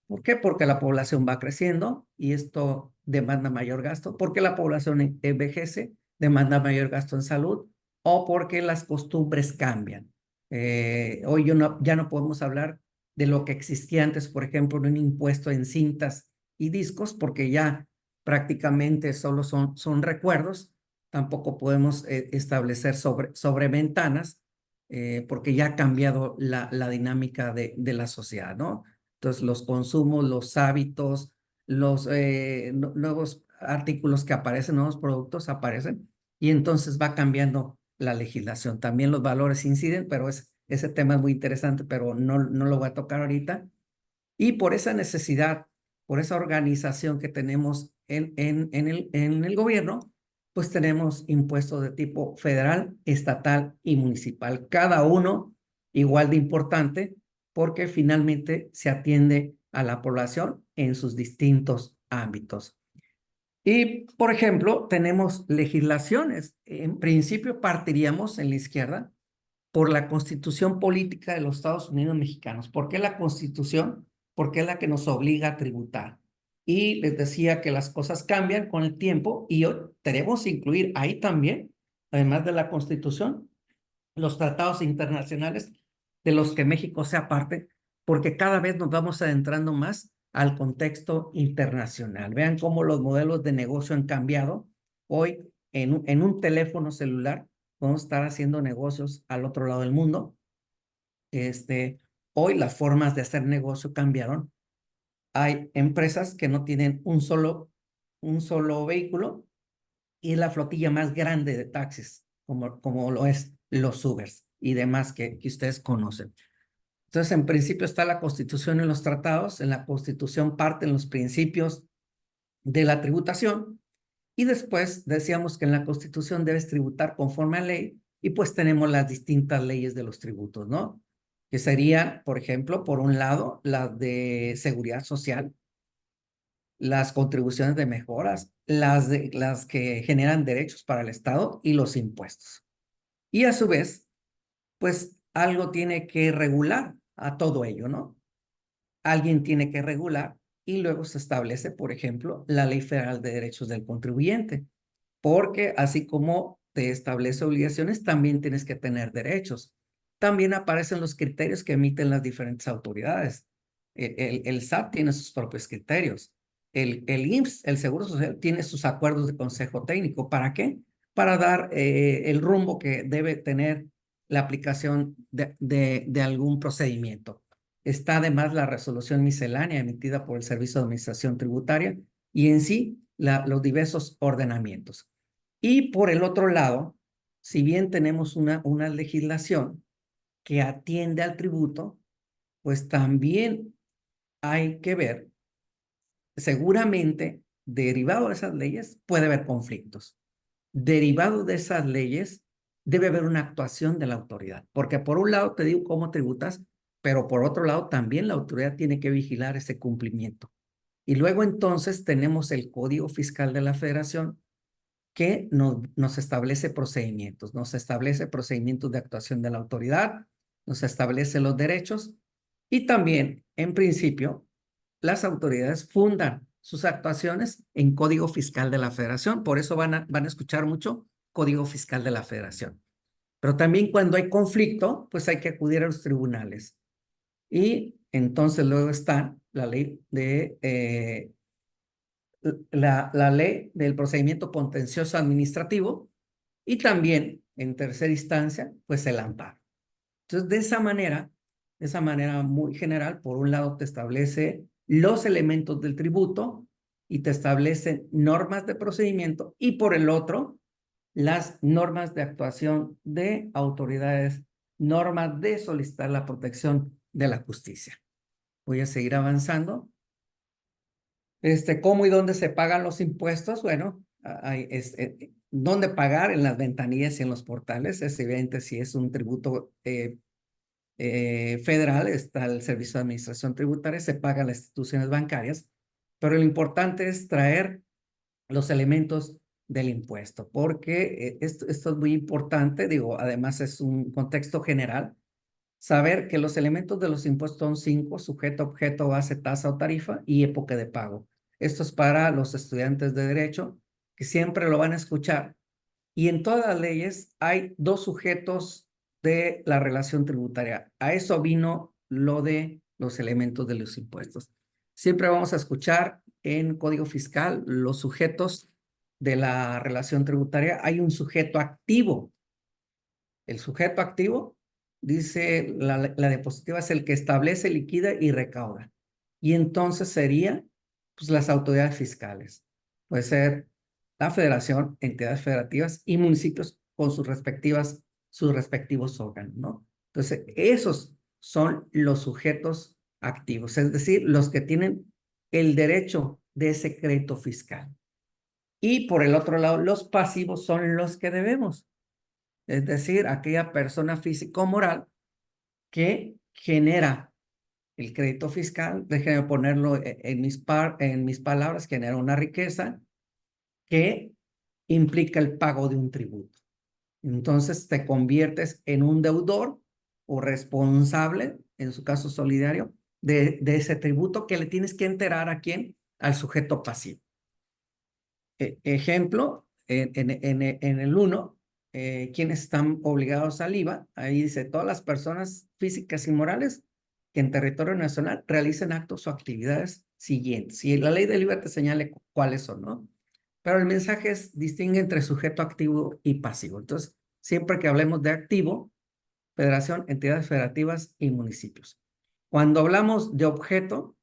D: ¿Por qué? Porque la población va creciendo y esto demanda mayor gasto, porque la población envejece, demanda mayor gasto en salud, o porque las costumbres cambian. Hoy ya no podemos hablar de lo que existía antes, por ejemplo, de un impuesto en cintas y discos, porque ya prácticamente solo son recuerdos. Tampoco podemos establecer sobre ventanas, porque ya ha cambiado la dinámica de la sociedad, ¿no? Entonces, los consumos, los hábitos, los nuevos artículos que aparecen, nuevos productos aparecen, y entonces va cambiando la legislación. También los valores inciden, pero ese tema es muy interesante, pero no lo voy a tocar ahorita. Y por esa necesidad, por esa organización que tenemos en el gobierno, pues tenemos impuestos de tipo federal, estatal y municipal, cada uno igual de importante, porque finalmente se atiende a la población en sus distintos ámbitos. Y, por ejemplo, tenemos legislaciones. En principio partiríamos en la izquierda por la Constitución Política de los Estados Unidos Mexicanos. ¿Por qué la Constitución? Porque es la que nos obliga a tributar. Y les decía que las cosas cambian con el tiempo y hoy tenemos que incluir ahí también, además de la Constitución, los tratados internacionales de los que México sea parte, porque cada vez nos vamos adentrando más al contexto internacional. Vean cómo los modelos de negocio han cambiado. Hoy, en un teléfono celular, podemos estar haciendo negocios al otro lado del mundo. Hoy las formas de hacer negocio cambiaron. Hay empresas que no tienen un solo vehículo y es la flotilla más grande de taxis, como lo es los Ubers y demás que ustedes conocen. Entonces, en principio está la Constitución y los tratados. En la Constitución parten los principios de la tributación y después decíamos que en la Constitución debes tributar conforme a ley y pues tenemos las distintas leyes de los tributos, ¿no? Que serían, por ejemplo, por un lado, las de seguridad social, las contribuciones de mejoras, las que generan derechos para el Estado y los impuestos. Y a su vez, pues algo tiene que regular a todo ello, ¿no? Alguien tiene que regular y luego se establece, por ejemplo, la Ley Federal de Derechos del Contribuyente, porque así como te establece obligaciones, también tienes que tener derechos. También aparecen los criterios que emiten las diferentes autoridades. El SAT tiene sus propios criterios. El IMSS, el Seguro Social, tiene sus acuerdos de consejo técnico. ¿Para qué? Para dar el rumbo que debe tener la aplicación de algún procedimiento. Está además la resolución miscelánea emitida por el Servicio de Administración Tributaria y en sí los diversos ordenamientos. Y por el otro lado, si bien tenemos una legislación que atiende al tributo, pues también hay que ver, seguramente, derivado de esas leyes, puede haber conflictos. Derivado de esas leyes, debe haber una actuación de la autoridad, porque por un lado te digo cómo tributas, pero por otro lado también la autoridad tiene que vigilar ese cumplimiento. Y luego entonces tenemos el Código Fiscal de la Federación que nos establece procedimientos, nos establece procedimientos de actuación de la autoridad, nos establece los derechos y también, en principio, las autoridades fundan sus actuaciones en Código Fiscal de la Federación. Por eso van a escuchar mucho Código Fiscal de la Federación. Pero también cuando hay conflicto, pues hay que acudir a los tribunales. Y entonces luego está la ley la ley del procedimiento contencioso administrativo y también, en tercera instancia, pues el amparo. Entonces, de esa manera muy general, por un lado te establece los elementos del tributo y te establece normas de procedimiento y por el otro, las normas de actuación de autoridades, normas de solicitar la protección de la justicia. Voy a seguir avanzando. ¿Cómo y dónde se pagan los impuestos? Bueno, ¿dónde pagar? En las ventanillas y en los portales. Es evidente si es un tributo federal, está el Servicio de Administración Tributaria, se paga en las instituciones bancarias, pero lo importante es traer los elementos del impuesto, porque esto es muy importante, digo, además es un contexto general, saber que los elementos de los impuestos son 5: sujeto, objeto, base, tasa o tarifa y época de pago. Esto es para los estudiantes de Derecho, que siempre lo van a escuchar. Y en todas las leyes hay 2 sujetos de la relación tributaria. A eso vino lo de los elementos de los impuestos. Siempre vamos a escuchar en Código Fiscal los sujetos de la relación tributaria. Hay un sujeto activo. El sujeto activo, dice la diapositiva, es el que establece, liquida y recauda. Y entonces sería, pues, las autoridades fiscales. Puede ser la federación, entidades federativas y municipios con sus respectivos órganos, ¿no? Entonces, esos son los sujetos activos, es decir, los que tienen el derecho de ese crédito fiscal. Y por el otro lado, los pasivos son los que debemos. Es decir, aquella persona física o moral que genera el crédito fiscal, déjenme ponerlo en mis palabras, genera una riqueza que implica el pago de un tributo. Entonces te conviertes en un deudor o responsable, en su caso solidario, de ese tributo que le tienes que enterar ¿a quién? Al sujeto pasivo. Ejemplo, en el 1, ¿quiénes están obligados al IVA? Ahí dice, todas las personas físicas y morales que en territorio nacional realicen actos o actividades siguientes. Y la ley del IVA te señale cuáles son, ¿no? Pero el mensaje distingue entre sujeto activo y pasivo. Entonces, siempre que hablemos de activo, federación, entidades federativas y municipios. Cuando hablamos de objeto,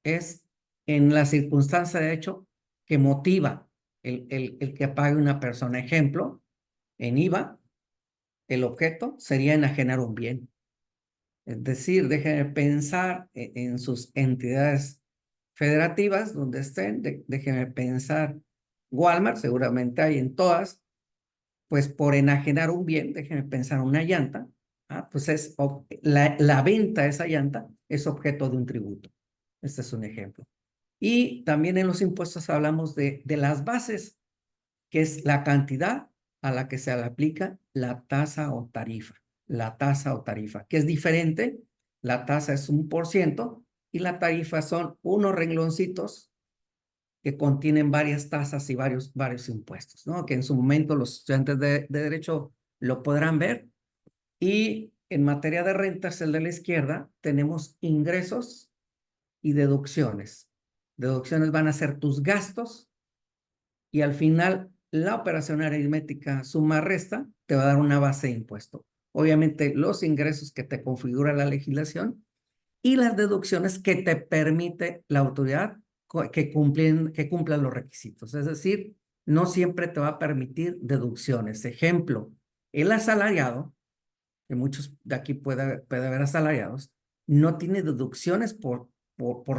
D: es en la circunstancia de hecho que motiva el que pague una persona. Ejemplo, en IVA, el objeto sería enajenar un bien. Es decir, déjenme pensar en sus entidades federativas donde estén, déjenme pensar, Walmart, seguramente hay en todas, pues por enajenar un bien, déjenme pensar una llanta, pues es la venta de esa llanta es objeto de un tributo. Este es un ejemplo. Y también en los impuestos hablamos de las bases, que es la cantidad a la que se le aplica la tasa o tarifa. La tasa o tarifa, que es diferente. La tasa es 1% y la tarifa son unos rengloncitos que contienen varias tasas y varios impuestos, ¿no? Que en su momento los estudiantes de Derecho lo podrán ver. Y en materia de rentas, el de la izquierda, tenemos ingresos y deducciones. Deducciones van a ser tus gastos y al final la operación aritmética suma-resta te va a dar una base de impuesto. Obviamente los ingresos que te configura la legislación y las deducciones que te permite la autoridad que cumplan los requisitos. Es decir, no siempre te va a permitir deducciones. Ejemplo, el asalariado, que muchos de aquí puede haber asalariados, no tiene deducciones por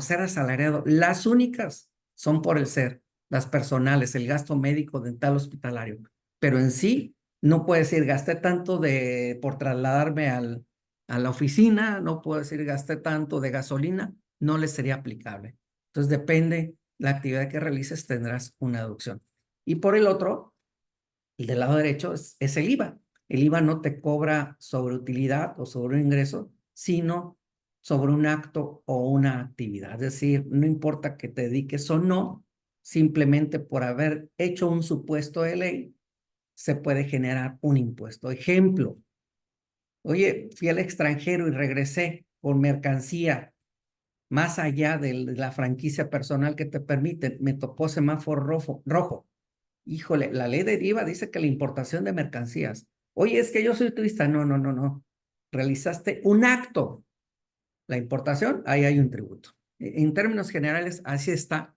D: ser asalariado. Las únicas son por el ser, las personales, el gasto médico, dental, hospitalario. Pero en sí, no puedes decir, gasté tanto por trasladarme a la oficina, no puedo decir, gasté tanto de gasolina, no le sería aplicable. Entonces, depende la actividad que realices, tendrás una deducción. Y por el otro, el del lado derecho es el IVA. El IVA no te cobra sobre utilidad o sobre un ingreso, sino sobre un acto o una actividad. Es decir, no importa que te dediques o no, simplemente por haber hecho un supuesto de ley, se puede generar un impuesto. Ejemplo, oye, fui al extranjero y regresé con mercancía más allá de la franquicia personal que te permite, me tocó semáforo rojo. Híjole, la ley de IVA dice que la importación de mercancías. Oye, es que yo soy turista. No. Realizaste un acto. La importación, ahí hay un tributo. En términos generales, así está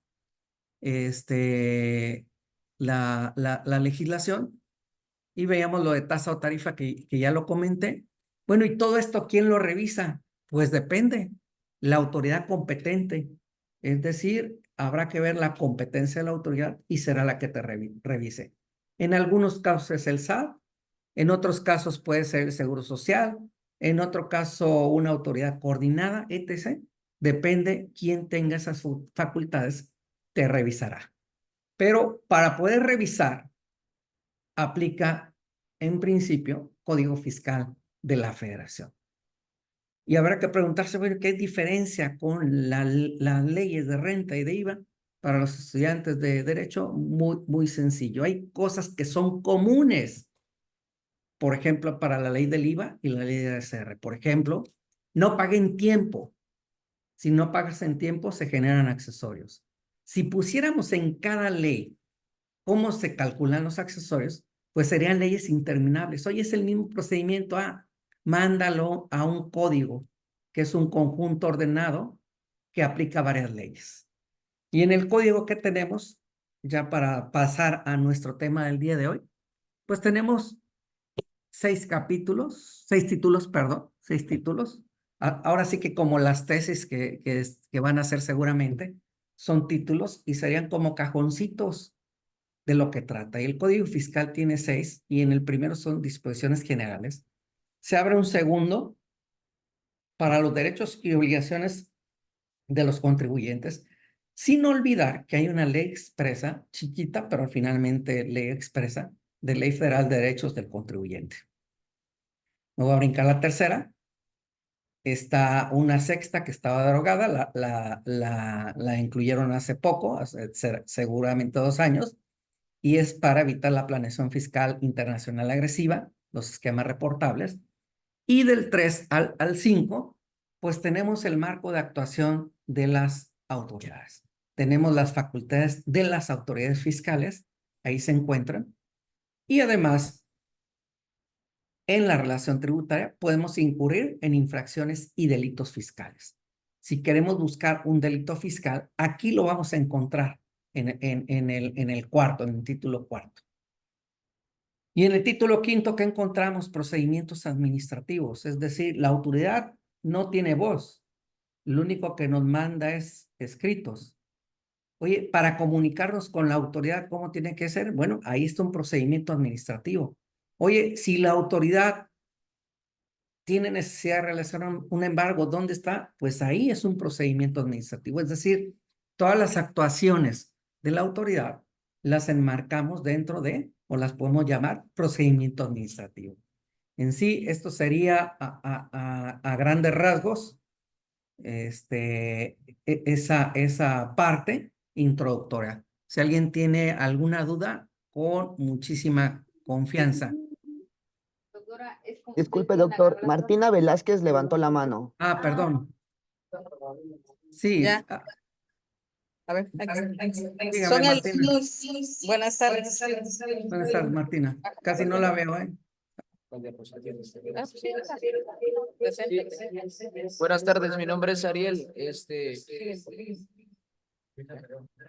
D: la legislación. Y veíamos lo de tasa o tarifa que ya lo comenté. Bueno, y todo esto, ¿quién lo revisa? Pues depende. La autoridad competente, es decir, habrá que ver la competencia de la autoridad y será la que te revise. En algunos casos es el SAT, en otros casos puede ser el Seguro Social, en otro caso una autoridad coordinada, etc. Depende quién tenga esas facultades, te revisará. Pero para poder revisar, aplica en principio Código Fiscal de la Federación. Y habrá que preguntarse, bueno, ¿qué diferencia con las leyes de renta y de IVA para los estudiantes de Derecho? Muy sencillo. Hay cosas que son comunes, por ejemplo, para la ley del IVA y la ley de ASR. Por ejemplo, no pague en tiempo. Si no pagas en tiempo, se generan accesorios. Si pusiéramos en cada ley cómo se calculan los accesorios, pues serían leyes interminables. Hoy es el mismo procedimiento. Mándalo a un código, que es un conjunto ordenado que aplica varias leyes. Y en el código que tenemos, ya para pasar a nuestro tema del día de hoy, pues tenemos 6 títulos, perdón, 6 títulos. Ahora sí que como las tesis que van a hacer seguramente, son títulos y serían como cajoncitos de lo que trata. Y el Código Fiscal tiene 6 y en el primero son disposiciones generales. Se abre un segundo para los derechos y obligaciones de los contribuyentes, sin olvidar que hay una ley expresa, chiquita, pero finalmente ley expresa, de Ley Federal de Derechos del Contribuyente. Me voy a brincar la tercera. Está una sexta que estaba derogada, la incluyeron hace poco, seguramente 2 años, y es para evitar la planeación fiscal internacional agresiva, los esquemas reportables. Y del 3 al 5, pues tenemos el marco de actuación de las autoridades. Tenemos las facultades de las autoridades fiscales, ahí se encuentran. Y además, en la relación tributaria podemos incurrir en infracciones y delitos fiscales. Si queremos buscar un delito fiscal, aquí lo vamos a encontrar en el cuarto, en el título cuarto. Y en el título quinto, ¿qué encontramos? Procedimientos administrativos, es decir, la autoridad no tiene voz, lo único que nos manda es escritos. Oye, para comunicarnos con la autoridad, ¿cómo tiene que ser? Bueno, ahí está un procedimiento administrativo. Oye, si la autoridad tiene necesidad de realizar un embargo, ¿dónde está? Pues ahí es un procedimiento administrativo, es decir, todas las actuaciones de la autoridad las enmarcamos dentro de, o las podemos llamar, procedimiento administrativo. En sí, esto sería a grandes rasgos esa parte introductoria. Si alguien tiene alguna duda, con muchísima confianza.
F: Disculpe, doctor. Martina Velázquez levantó la mano.
D: Perdón. Sí.
G: Ya. A ver,
D: Dígame,
G: son
D: Martina.
G: Buenas tardes.
D: Buenas tardes, Martina. Casi no la veo, ¿eh?
H: Buenas tardes, mi nombre es Ariel.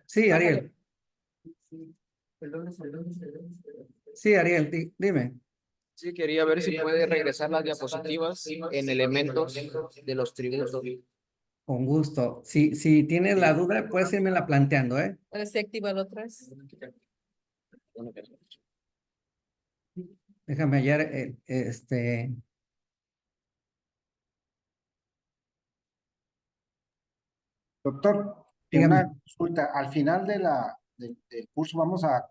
D: Sí, Ariel. Sí, Ariel, dime.
H: Sí, quería ver si puede regresar las diapositivas en elementos de los tributos.
D: Con gusto. Si tienes la duda, puedes irmela planteando, ¿eh?
G: ¿Puedes activarlo otra vez?
D: Déjame hallar
E: Doctor,
D: Dígame.
E: una consulta. Al final del curso vamos a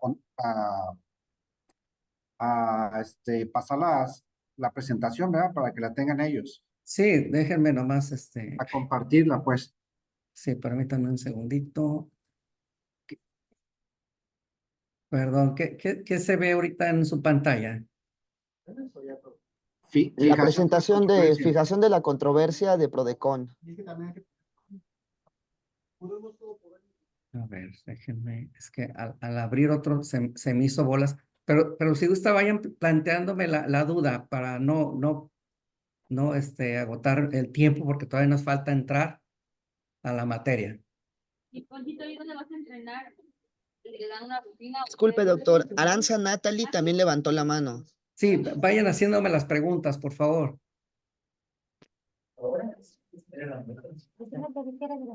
E: pasar la presentación, ¿verdad? Para que la tengan ellos.
D: Sí, déjenme nomás,
E: A compartirla, pues.
D: sí, permítanme un segundito. Perdón, ¿qué se ve ahorita en su pantalla?
F: La presentación de fijación de la controversia de Prodecon.
D: A ver, déjenme, es que al abrir otro se me hizo bolas, pero si gusta vayan planteándome la duda para no agotar el tiempo porque todavía nos falta entrar a la materia.
I: Y Ponchito, ¿y dónde vas a entrenar? ¿Le dan una rutina?
F: Disculpe, doctor. Aranza Natalie también levantó la mano.
D: Sí, vayan haciéndome las preguntas, por favor.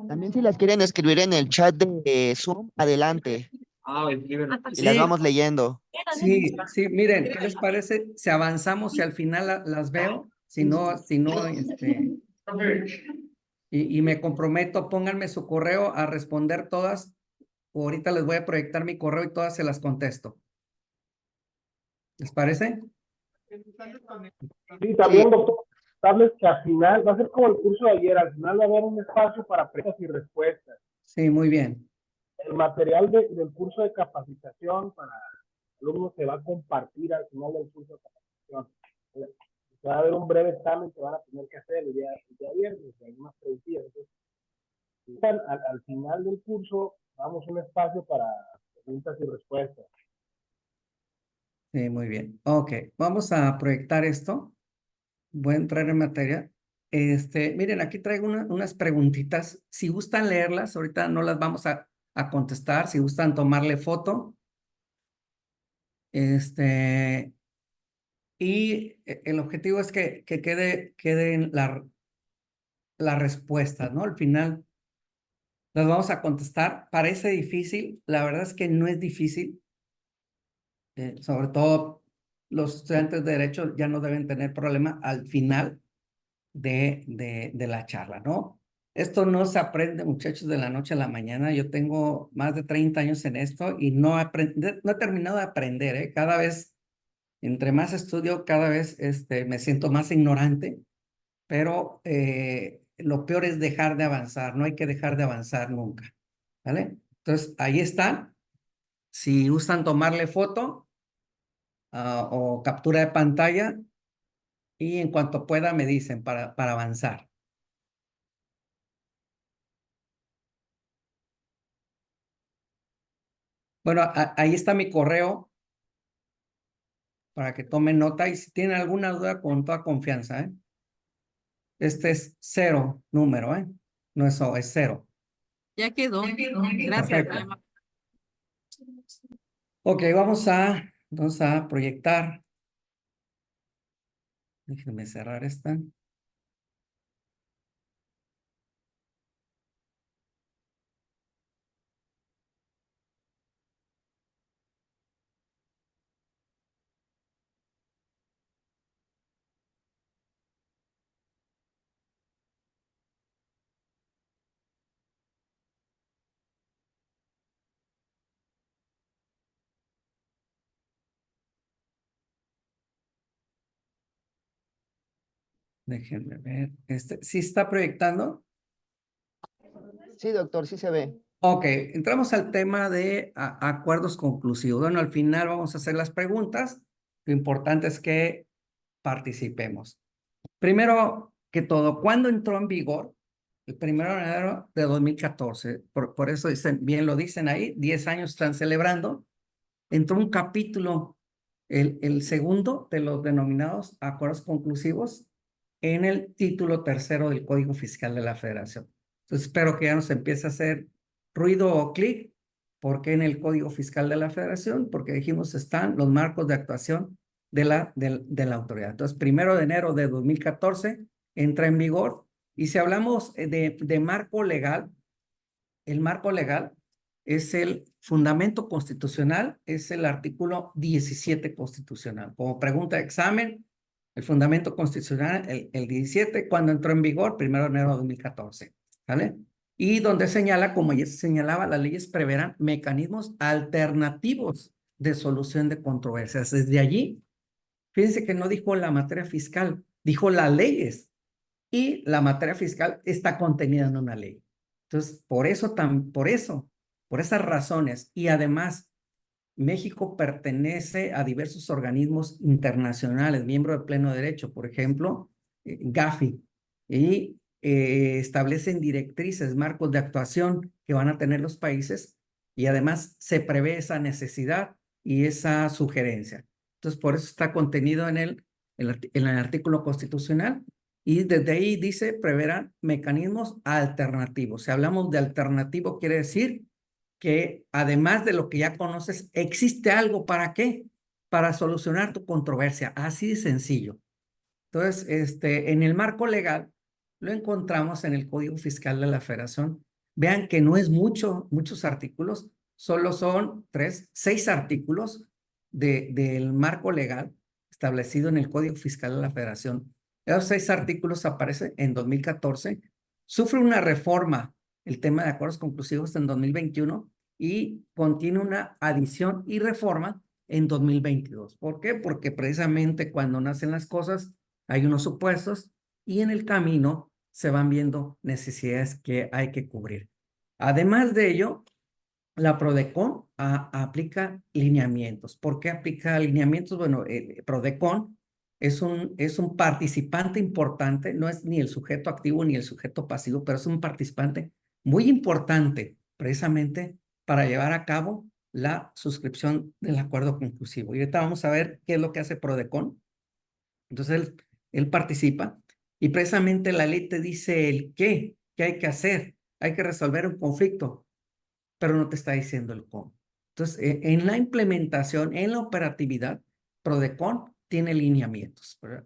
F: También si las quieren escribir en el chat de Zoom, adelante. Y las
D: Sí,
F: vamos leyendo.
D: sí, sí, miren, ¿qué les parece? Si avanzamos y al final las veo, si no, y me comprometo, pónganme su correo a responder todas, o ahorita les voy a proyectar mi correo y todas se las contesto. ¿Les parece?
C: Sí, también, doctor, sabes que al final va a ser como el curso de ayer, al final va a haber un espacio para preguntas y respuestas.
D: Sí, muy bien.
C: El material del curso de capacitación para alumnos se va a compartir al final del curso de capacitación. Va a haber un breve examen que van a tener que hacer el día viernes, algunas preguntas. Entonces, al final del curso, damos un espacio para preguntas y respuestas.
D: Sí, muy bien. Ok, vamos a proyectar esto. Voy a entrar en materia. Miren, aquí traigo unas preguntitas. Si gustan leerlas, ahorita no las vamos a contestar. Si gustan tomarle foto. Y el objetivo es que queden las respuestas, ¿no? Al final las vamos a contestar. Parece difícil. La verdad es que no es difícil. Sobre todo los estudiantes de Derecho ya no deben tener problema al final de la charla, ¿no? Esto no se aprende, muchachos, de la noche a la mañana. Yo tengo más de 30 años en esto y no he terminado de aprender, ¿eh? Cada vez, entre más estudio, cada vez me siento más ignorante, pero lo peor es dejar de avanzar. No hay que dejar de avanzar nunca, ¿vale? Entonces, ahí están. Si gustan tomarle foto o captura de pantalla, y en cuanto pueda me dicen para avanzar. Bueno, ahí está mi correo para que tomen nota y si tienen alguna duda con toda confianza, ¿eh? Este es 0 número, ¿eh? No es O, es 0.
G: Ya quedó. Gracias.
D: Perfecto. Ok, vamos a proyectar. Déjenme cerrar esta. Déjenme ver. ¿Sí está proyectando?
F: Sí, doctor, sí se ve.
D: Ok, entramos al tema de acuerdos conclusivos. Bueno, al final vamos a hacer las preguntas. Lo importante es que participemos. Primero que todo, ¿cuándo entró en vigor? El 1 de enero de 2014. Por eso dicen, bien lo dicen ahí, 10 años están celebrando. Entró un capítulo, el segundo de los denominados acuerdos conclusivos, en el título tercero del Código Fiscal de la Federación. Entonces espero que ya nos empiece a hacer ruido o clic. ¿Por qué en el Código Fiscal de la Federación? Porque dijimos están los marcos de actuación de la autoridad. Entonces, 1 de enero de 2014 entra en vigor. Y si hablamos de marco legal, el marco legal es el fundamento constitucional, es el artículo 17 constitucional. Como pregunta de examen, el fundamento constitucional, el 17, cuando entró en vigor, 1 de enero de 2014, ¿vale? Y donde señala, como ya se señalaba, las leyes preverán mecanismos alternativos de solución de controversias. Desde allí, fíjense que no dijo la materia fiscal, dijo las leyes. Y la materia fiscal está contenida en una ley. Entonces, por esas razones, y además, México pertenece a diversos organismos internacionales, miembro de pleno derecho, por ejemplo, Gafi, y establecen directrices, marcos de actuación que van a tener los países, y además se prevé esa necesidad y esa sugerencia. Entonces, por eso está contenido en el artículo constitucional, y desde ahí dice, preverán mecanismos alternativos. Si hablamos de alternativo, quiere decir que además de lo que ya conoces, existe algo para qué, para solucionar tu controversia, así de sencillo. Entonces, en el marco legal, lo encontramos en el Código Fiscal de la Federación. Vean que no es muchos artículos, solo son 6 artículos del marco legal establecido en el Código Fiscal de la Federación. Esos 6 artículos aparecen en 2014. Sufre una reforma el tema de acuerdos conclusivos en 2021 y contiene una adición y reforma en 2022. ¿Por qué? Porque precisamente cuando nacen las cosas hay unos supuestos y en el camino se van viendo necesidades que hay que cubrir. Además de ello, la PRODECON aplica lineamientos. ¿Por qué aplica lineamientos? Bueno, PRODECON es un participante importante, no es ni el sujeto activo ni el sujeto pasivo, pero es un participante muy importante precisamente para llevar a cabo la suscripción del acuerdo conclusivo. Y ahorita vamos a ver qué es lo que hace PRODECON. Entonces, él participa y precisamente la ley te dice el qué hay que hacer. Hay que resolver un conflicto, pero no te está diciendo el cómo. Entonces, en la implementación, en la operatividad, PRODECON tiene lineamientos, ¿verdad?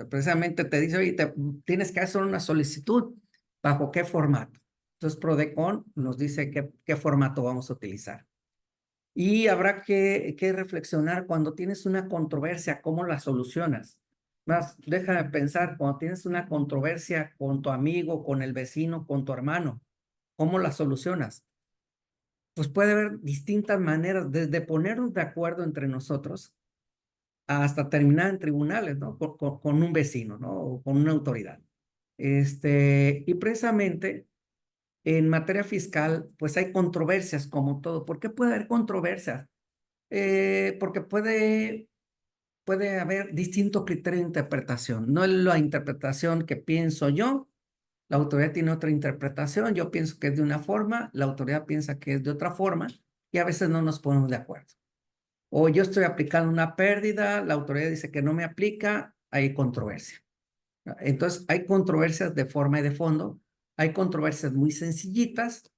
D: Precisamente te dice, oye, tienes que hacer una solicitud. ¿Bajo qué formato? Entonces, PRODECON nos dice qué formato vamos a utilizar. Y habrá que reflexionar cuando tienes una controversia, ¿cómo la solucionas? Más, deja de pensar, cuando tienes una controversia con tu amigo, con el vecino, con tu hermano, ¿cómo la solucionas? Pues puede haber distintas maneras, desde ponernos de acuerdo entre nosotros hasta terminar en tribunales, ¿no? Con un vecino, ¿no? O con una autoridad. Y precisamente en materia fiscal, pues hay controversias como todo. ¿Por qué puede haber controversias? Porque puede haber distinto criterio de interpretación. No es la interpretación que pienso yo, la autoridad tiene otra interpretación, yo pienso que es de una forma, la autoridad piensa que es de otra forma y a veces no nos ponemos de acuerdo. O yo estoy aplicando una pérdida, la autoridad dice que no me aplica, hay controversia. Entonces, hay controversias de forma y de fondo, hay controversias muy sencillitas.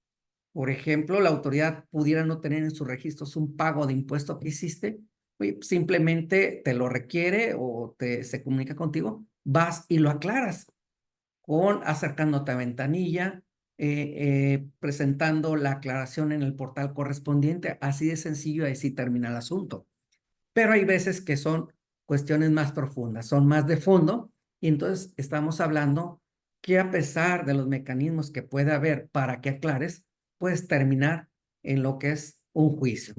D: Por ejemplo, la autoridad pudiera no tener en sus registros un pago de impuesto que hiciste, simplemente te lo requiere o se comunica contigo, vas y lo aclaras acercándote a ventanilla, presentando la aclaración en el portal correspondiente, así de sencillo, ahí sí termina el asunto. Pero hay veces que son cuestiones más profundas, son más de fondo, y entonces estamos hablando que a pesar de los mecanismos que puede haber para que aclares, puedes terminar en lo que es un juicio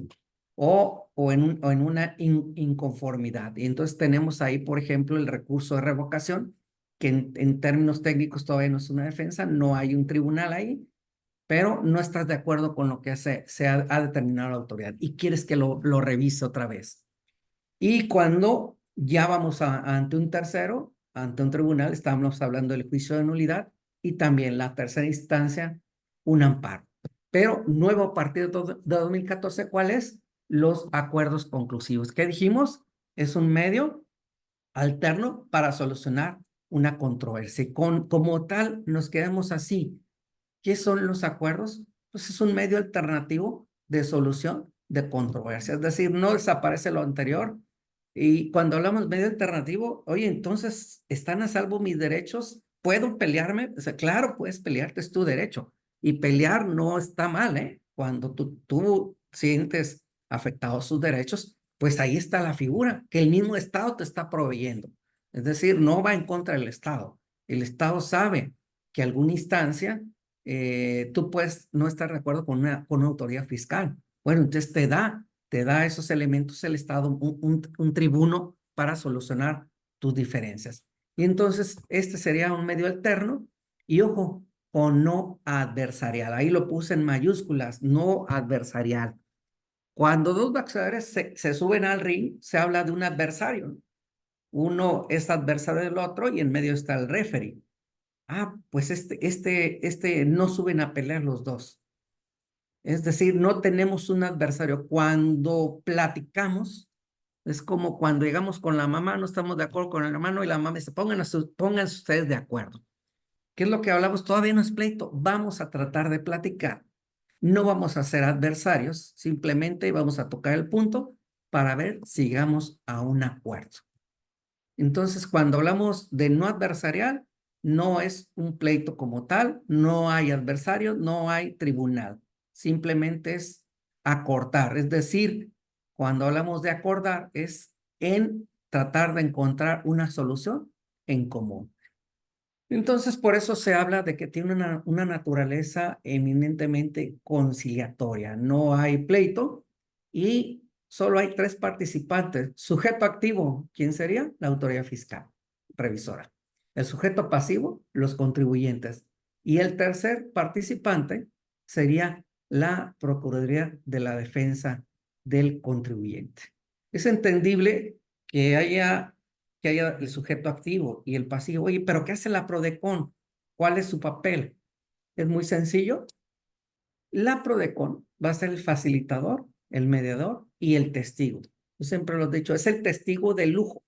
D: o en una inconformidad. Y entonces tenemos ahí, por ejemplo, el recurso de revocación, que en términos técnicos todavía no es una defensa, no hay un tribunal ahí, pero no estás de acuerdo con lo que se ha determinado la autoridad y quieres que lo revise otra vez. Y cuando ya vamos ante un tercero, ante un tribunal, estamos hablando del juicio de nulidad y también la tercera instancia, un amparo. Pero nuevo a partir de 2014, ¿cuáles? Los acuerdos conclusivos. ¿Qué dijimos? Es un medio alterno para solucionar una controversia. Y como tal, nos quedamos así. ¿Qué son los acuerdos? Pues es un medio alternativo de solución de controversia. Es decir, no desaparece lo anterior. Y cuando hablamos de medio alternativo, oye, entonces, ¿están a salvo mis derechos? ¿Puedo pelearme? O sea, claro, puedes pelearte, es tu derecho. Y pelear no está mal, ¿eh? Cuando tú sientes afectados sus derechos, pues ahí está la figura que el mismo Estado te está proveyendo. Es decir, no va en contra del Estado. El Estado sabe que alguna instancia tú puedes no estar de acuerdo con una autoridad fiscal. Bueno, entonces te da esos elementos el Estado, un tribuno para solucionar tus diferencias. Y entonces este sería un medio alterno y ojo, con no adversarial. Ahí lo puse en mayúsculas, no adversarial. Cuando dos boxeadores se suben al ring, se habla de un adversario. Uno es adversario del otro y en medio está el referee. Ah, pues no suben a pelear los dos. Es decir, no tenemos un adversario. Cuando platicamos, es como cuando llegamos con la mamá, no estamos de acuerdo con el hermano y la mamá dice, pónganse ustedes de acuerdo. ¿Qué es lo que hablamos? Todavía no es pleito. Vamos a tratar de platicar. No vamos a ser adversarios, simplemente vamos a tocar el punto para ver si llegamos a un acuerdo. Entonces, cuando hablamos de no adversarial, No es un pleito como tal, no hay adversario, no hay tribunal. Simplemente es acordar. Es decir, cuando hablamos de acordar es en tratar de encontrar una solución en común. Entonces, por eso se habla de que tiene una naturaleza eminentemente conciliatoria. No hay pleito y solo hay 3 participantes. Sujeto activo, ¿quién sería? La autoridad fiscal, revisora. El sujeto pasivo, los contribuyentes. Y el tercer participante sería la Procuraduría de la Defensa del Contribuyente. Es entendible que haya el sujeto activo y el pasivo. Oye, pero ¿qué hace la PRODECON? ¿Cuál es su papel? Es muy sencillo. La PRODECON va a ser el facilitador, el mediador y el testigo. Yo siempre lo he dicho, es el testigo de lujo.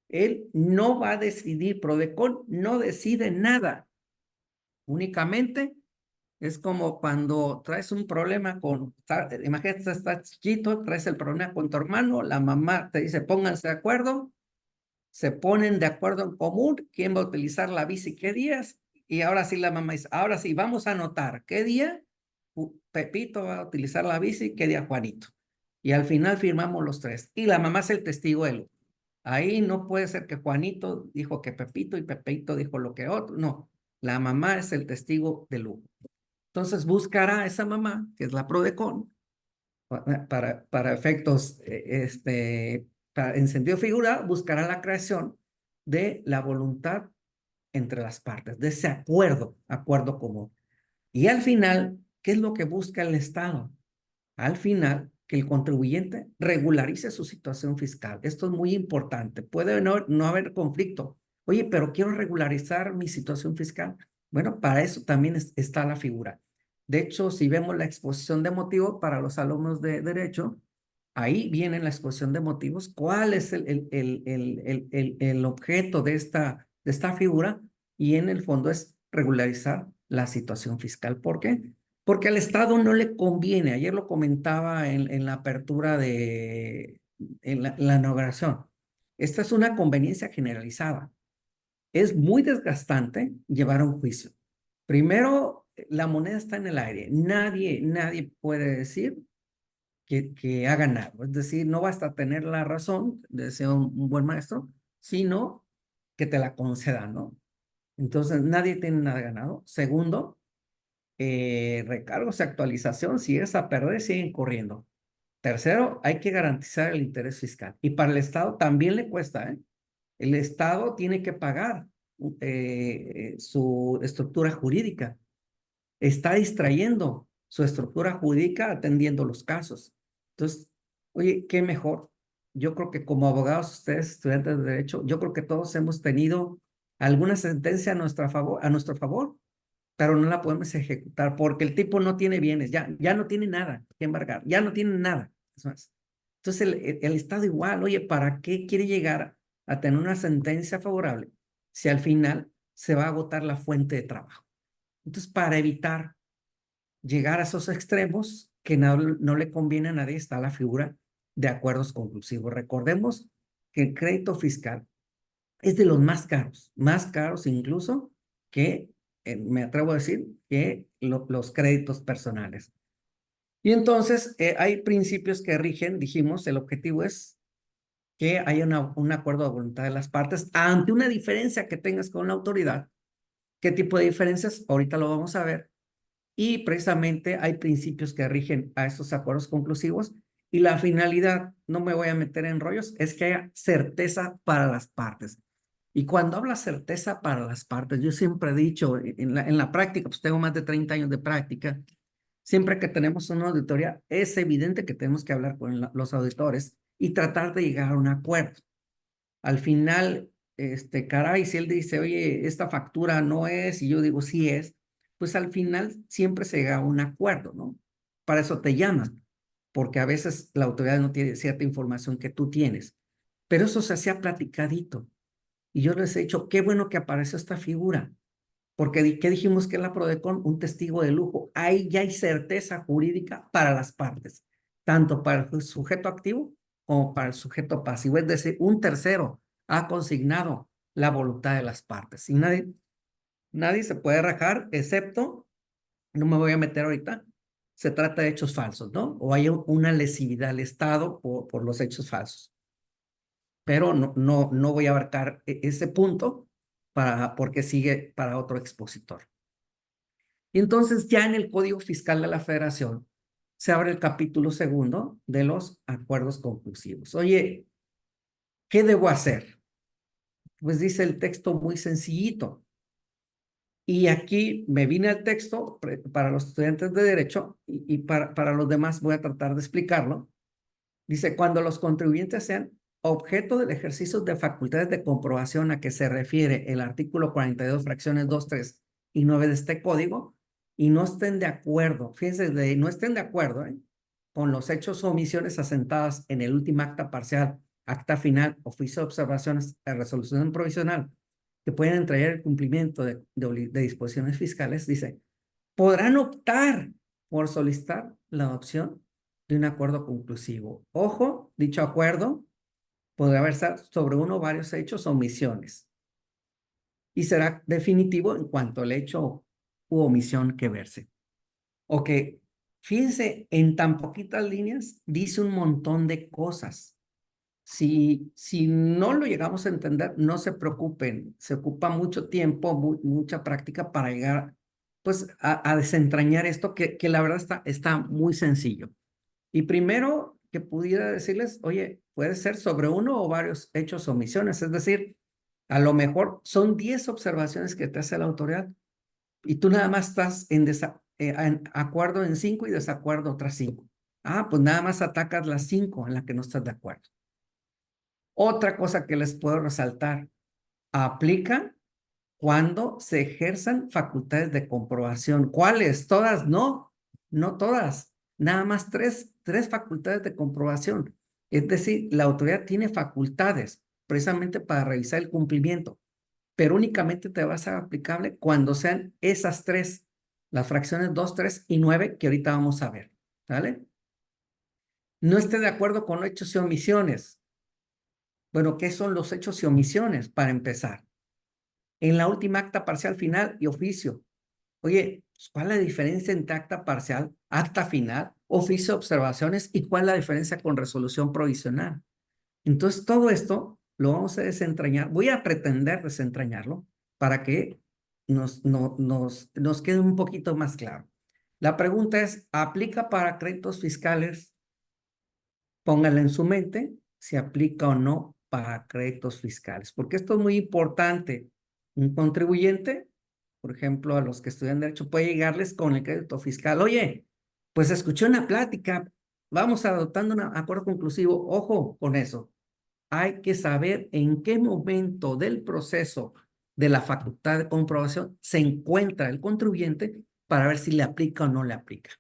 D: Él no va a decidir, PRODECON no decide nada. Únicamente es como cuando traes un problema imagínate, estás chiquito, traes el problema con tu hermano, la mamá te dice, pónganse de acuerdo, se ponen de acuerdo en común quién va a utilizar la bici qué días, y ahora sí la mamá dice, ahora sí, vamos a anotar qué día Pepito va a utilizar la bici, qué día Juanito. Y al final firmamos los 3. Y la mamá es el testigo de lujo. Ahí no puede ser que Juanito dijo que Pepito y Pepito dijo lo que otro. No, la mamá es el testigo de lujo. Entonces buscará a esa mamá, que es la PRODECON, para efectos, en sentido figurado, buscará la creación de la voluntad entre las partes, de ese acuerdo común. Y al final, ¿qué es lo que busca el Estado? Al final, que el contribuyente regularice su situación fiscal. Esto es muy importante. Puede no haber conflicto. Oye, pero quiero regularizar mi situación fiscal. Bueno, para eso también está la figura. De hecho, si vemos la exposición de motivos para los alumnos de Derecho, ahí viene la exposición de motivos. ¿Cuál es el objeto de esta figura? Y en el fondo es regularizar la situación fiscal. ¿Por qué? Porque al Estado no le conviene. Ayer lo comentaba en la apertura en la inauguración. Esta es una conveniencia generalizada. Es muy desgastante llevar un juicio. Primero, la moneda está en el aire. Nadie puede decir que ha ganado. Es decir, no basta tener la razón de ser un buen maestro, sino que te la concedan, ¿no? Entonces, nadie tiene nada ganado. Segundo, recargos y actualización, si es a perder, siguen corriendo. Tercero, hay que garantizar el interés fiscal. Y para el Estado también le cuesta, ¿eh? El Estado tiene que pagar su estructura jurídica. Está distrayendo su estructura jurídica atendiendo los casos. Entonces, oye, qué mejor. Yo creo que como abogados, ustedes, estudiantes de Derecho, yo creo que todos hemos tenido alguna sentencia a nuestro favor, pero no la podemos ejecutar porque el tipo no tiene bienes, ya no tiene nada que embargar, ya no tiene nada. Entonces el Estado igual, oye, ¿para qué quiere llegar a tener una sentencia favorable si al final se va a agotar la fuente de trabajo? Entonces, para evitar llegar a esos extremos que no le conviene a nadie, está la figura de acuerdos conclusivos. Recordemos que el crédito fiscal es de los más caros incluso que, me atrevo a decir, que los créditos personales. Y entonces hay principios que rigen, dijimos, el objetivo es que haya un acuerdo de voluntad de las partes ante una diferencia que tengas con la autoridad. ¿Qué tipo de diferencias? Ahorita lo vamos a ver. Y precisamente hay principios que rigen a estos acuerdos conclusivos y la finalidad, no me voy a meter en rollos, es que haya certeza para las partes. Y cuando habla certeza para las partes, yo siempre he dicho, en la práctica, pues tengo más de 30 años de práctica, siempre que tenemos una auditoría, es evidente que tenemos que hablar con los auditores y tratar de llegar a un acuerdo. Al final, caray, si él dice, oye, esta factura no es, y yo digo, sí es, pues al final siempre se llega a un acuerdo, ¿no? Para eso te llaman, porque a veces la autoridad no tiene cierta información que tú tienes, pero eso se hacía platicadito. Y yo les he dicho, qué bueno que apareció esta figura, porque ¿qué dijimos que es la PRODECON? Un testigo de lujo. Ahí ya hay certeza jurídica para las partes, tanto para el sujeto activo como para el sujeto pasivo. Es decir, un tercero ha consignado la voluntad de las partes. Y nadie Nadie se puede rajar, excepto, no me voy a meter ahorita, se trata de hechos falsos, ¿no? O hay una lesividad al Estado por los hechos falsos. Pero no voy a abarcar ese punto porque sigue para otro expositor. Y entonces ya en el Código Fiscal de la Federación se abre el capítulo 2 de los acuerdos conclusivos. Oye, ¿qué debo hacer? Pues dice el texto muy sencillito. Y aquí me vine al texto para los estudiantes de Derecho y para los demás voy a tratar de explicarlo. Dice, cuando los contribuyentes sean objeto del ejercicio de facultades de comprobación a que se refiere el artículo 42, fracciones 2, 3 y 9 de este código, y no estén de acuerdo, fíjense, no estén de acuerdo con los hechos o omisiones asentadas en el último acta parcial, acta final, oficio de observaciones, resolución provisional, que pueden entregar el cumplimiento de disposiciones fiscales, dice, podrán optar por solicitar la adopción de un acuerdo conclusivo. Ojo, dicho acuerdo podrá versar sobre uno o varios hechos o omisiones y será definitivo en cuanto al hecho u omisión que verse. Ok, fíjense, en tan poquitas líneas dice un montón de cosas. Si no lo llegamos a entender, no se preocupen, se ocupa mucho tiempo, mucha práctica para llegar pues a desentrañar esto que la verdad está muy sencillo. Y primero que pudiera decirles, oye, puede ser sobre uno o varios hechos o omisiones, es decir, a lo mejor son 10 observaciones que te hace la autoridad y tú nada más estás en acuerdo en 5 y desacuerdo otras 5. Ah, pues nada más atacas las 5 en las que no estás de acuerdo. Otra cosa que les puedo resaltar, aplica cuando se ejerzan facultades de comprobación. ¿Cuáles? Todas, no todas, nada más tres facultades de comprobación. Es decir, la autoridad tiene facultades precisamente para revisar el cumplimiento, pero únicamente te va a ser aplicable cuando sean esas 3, las fracciones 2, 3 y 9 que ahorita vamos a ver, ¿vale? No esté de acuerdo con hechos y omisiones. Bueno, ¿qué son los hechos y omisiones? Para empezar, en la última acta parcial final y oficio. Oye, ¿cuál es la diferencia entre acta parcial, acta final, oficio de observaciones y cuál es la diferencia con resolución provisional? Entonces, todo esto lo vamos a desentrañar. Voy a pretender desentrañarlo para que nos quede un poquito más claro. La pregunta es, ¿aplica para créditos fiscales? Pónganla en su mente si aplica o no para créditos fiscales, porque esto es muy importante. Un contribuyente, por ejemplo, a los que estudian Derecho, puede llegarles con el crédito fiscal. Oye, pues escuché una plática, vamos adoptando un acuerdo conclusivo. Ojo con eso. Hay que saber en qué momento del proceso de la facultad de comprobación se encuentra el contribuyente para ver si le aplica o no le aplica.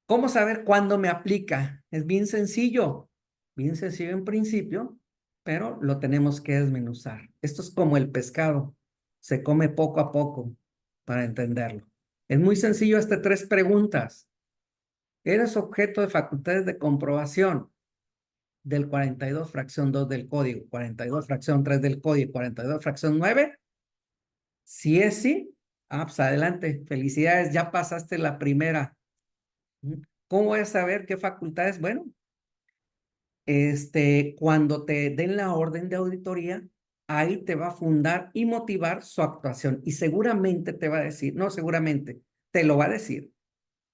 D: ¿Cómo saber cuándo me aplica? Es bien sencillo en principio, pero lo tenemos que desmenuzar. Esto es como el pescado, se come poco a poco para entenderlo. Es muy sencillo hasta 3 preguntas. ¿Eres objeto de facultades de comprobación del 42 fracción 2 del código, 42 fracción 3 del código, 42 fracción 9? Si es sí, pues adelante, felicidades, ya pasaste la primera. ¿Cómo voy a saber qué facultades? Bueno, cuando te den la orden de auditoría, ahí te va a fundar y motivar su actuación. Y seguramente te va a decir, no seguramente, te lo va a decir,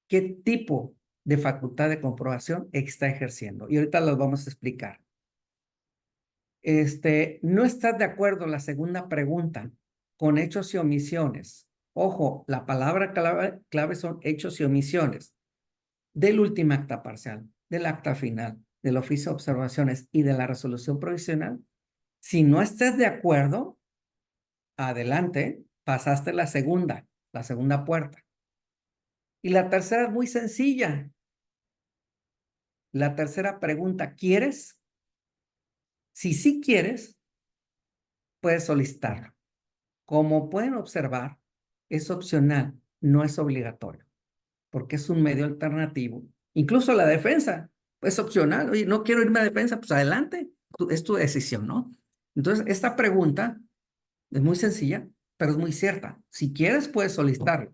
D: qué tipo de facultad de comprobación está ejerciendo. Y ahorita los vamos a explicar. ¿No estás de acuerdo, la segunda pregunta, con hechos y omisiones? Ojo, la palabra clave son hechos y omisiones del último acta parcial, del acta final, del oficio de observaciones y de la resolución provisional. Si no estás de acuerdo, adelante, pasaste la segunda puerta. Y la tercera es muy sencilla. La tercera pregunta, ¿quieres? Si sí quieres, puedes solicitarlo. Como pueden observar, es opcional, no es obligatorio, porque es un medio alternativo. Incluso la defensa es opcional. Oye, no quiero irme a defensa, pues adelante, es tu decisión, ¿no? Entonces, esta pregunta es muy sencilla, pero es muy cierta. Si quieres, puedes solicitarlo.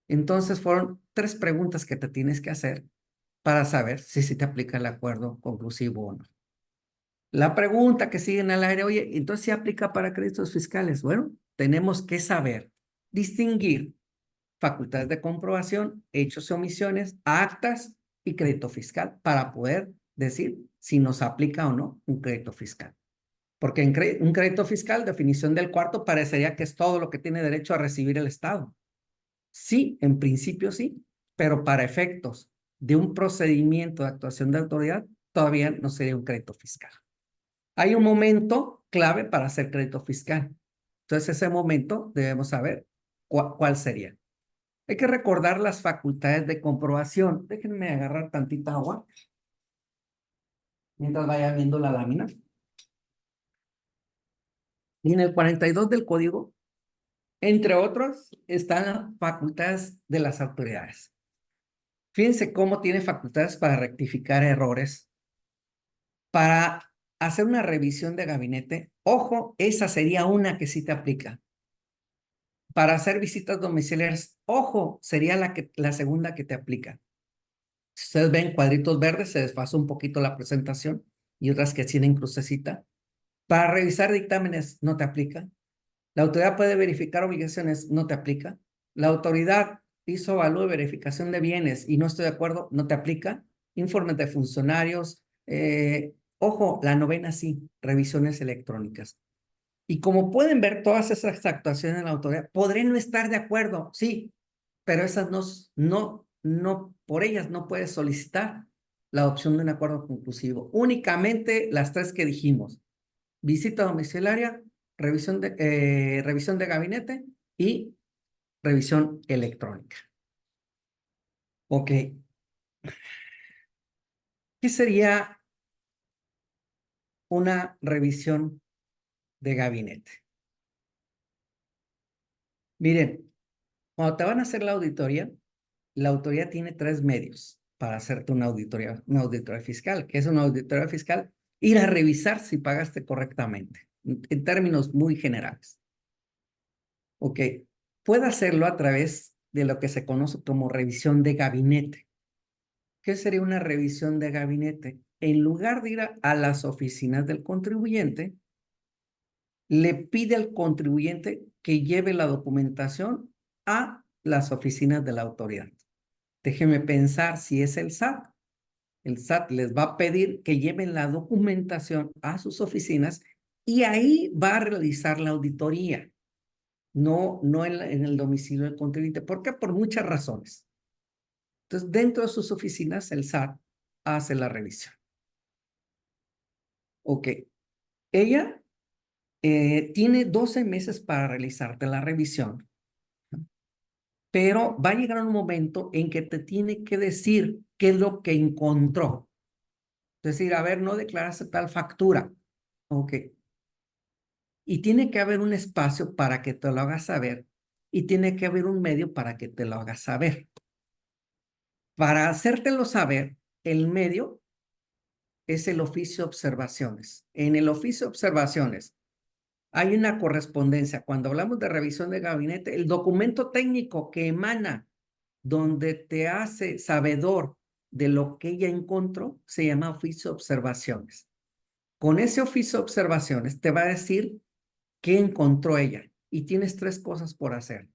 D: Entonces fueron 3 preguntas que te tienes que hacer para saber si te aplica el acuerdo conclusivo o no. La pregunta que sigue en el aire, oye, entonces, ¿sí aplica para créditos fiscales? Bueno, tenemos que saber distinguir facultades de comprobación, hechos y omisiones, actas y crédito fiscal para poder decir si nos aplica o no un crédito fiscal. Porque en un crédito fiscal, definición del cuarto, parecería que es todo lo que tiene derecho a recibir el Estado. Sí, en principio sí, pero para efectos de un procedimiento de actuación de autoridad, todavía no sería un crédito fiscal. Hay un momento clave para hacer crédito fiscal. Entonces, ese momento debemos saber cuál sería. Hay que recordar las facultades de comprobación. Déjenme agarrar tantita agua mientras vaya viendo la lámina. Y en el 42 del código, entre otros, están las facultades de las autoridades. Fíjense cómo tiene facultades para rectificar errores, para hacer una revisión de gabinete. Ojo, esa sería una que sí te aplica. Para hacer visitas domiciliares, ojo, sería la segunda que te aplica. Si ustedes ven cuadritos verdes, se desfasa un poquito la presentación y otras que tienen crucecita. Para revisar dictámenes, no te aplica. La autoridad puede verificar obligaciones, no te aplica. La autoridad hizo avalúo de verificación de bienes y no estoy de acuerdo, no te aplica. Informes de funcionarios. Ojo, la 9ª sí, revisiones electrónicas. Y como pueden ver todas esas actuaciones de la autoridad, podré no estar de acuerdo, sí, pero esas por ellas no puedes solicitar la opción de un acuerdo conclusivo. Únicamente las 3 que dijimos: visita domiciliaria, revisión de gabinete y revisión electrónica. Ok. ¿Qué sería una revisión de gabinete? Miren, cuando te van a hacer la autoría tiene 3 medios para hacerte una auditoría fiscal. ¿Qué es una auditoría fiscal? Ir a revisar si pagaste correctamente, en términos muy generales. Ok, puede hacerlo a través de lo que se conoce como revisión de gabinete. ¿Qué sería una revisión de gabinete? En lugar de ir a las oficinas del contribuyente, le pide al contribuyente que lleve la documentación a las oficinas de la autoridad. Déjeme pensar si es el SAT. El SAT les va a pedir que lleven la documentación a sus oficinas y ahí va a realizar la auditoría, no en el domicilio del contribuyente. ¿Por qué? Por muchas razones. Entonces, dentro de sus oficinas, el SAT hace la revisión. Ok. Ella tiene 12 meses para realizarte la revisión, pero va a llegar un momento en que te tiene que decir qué es lo que encontró. Es decir, a ver, no declaraste tal factura. Ok. Y tiene que haber un espacio para que te lo hagas saber y tiene que haber un medio para que te lo hagas saber. Para hacértelo saber, el medio es el oficio de observaciones. En el oficio de observaciones hay una correspondencia. Cuando hablamos de revisión de gabinete, el documento técnico que emana donde te hace sabedor de lo que ella encontró se llama oficio de observaciones. Con ese oficio de observaciones te va a decir qué encontró ella y tienes 3 cosas por hacer.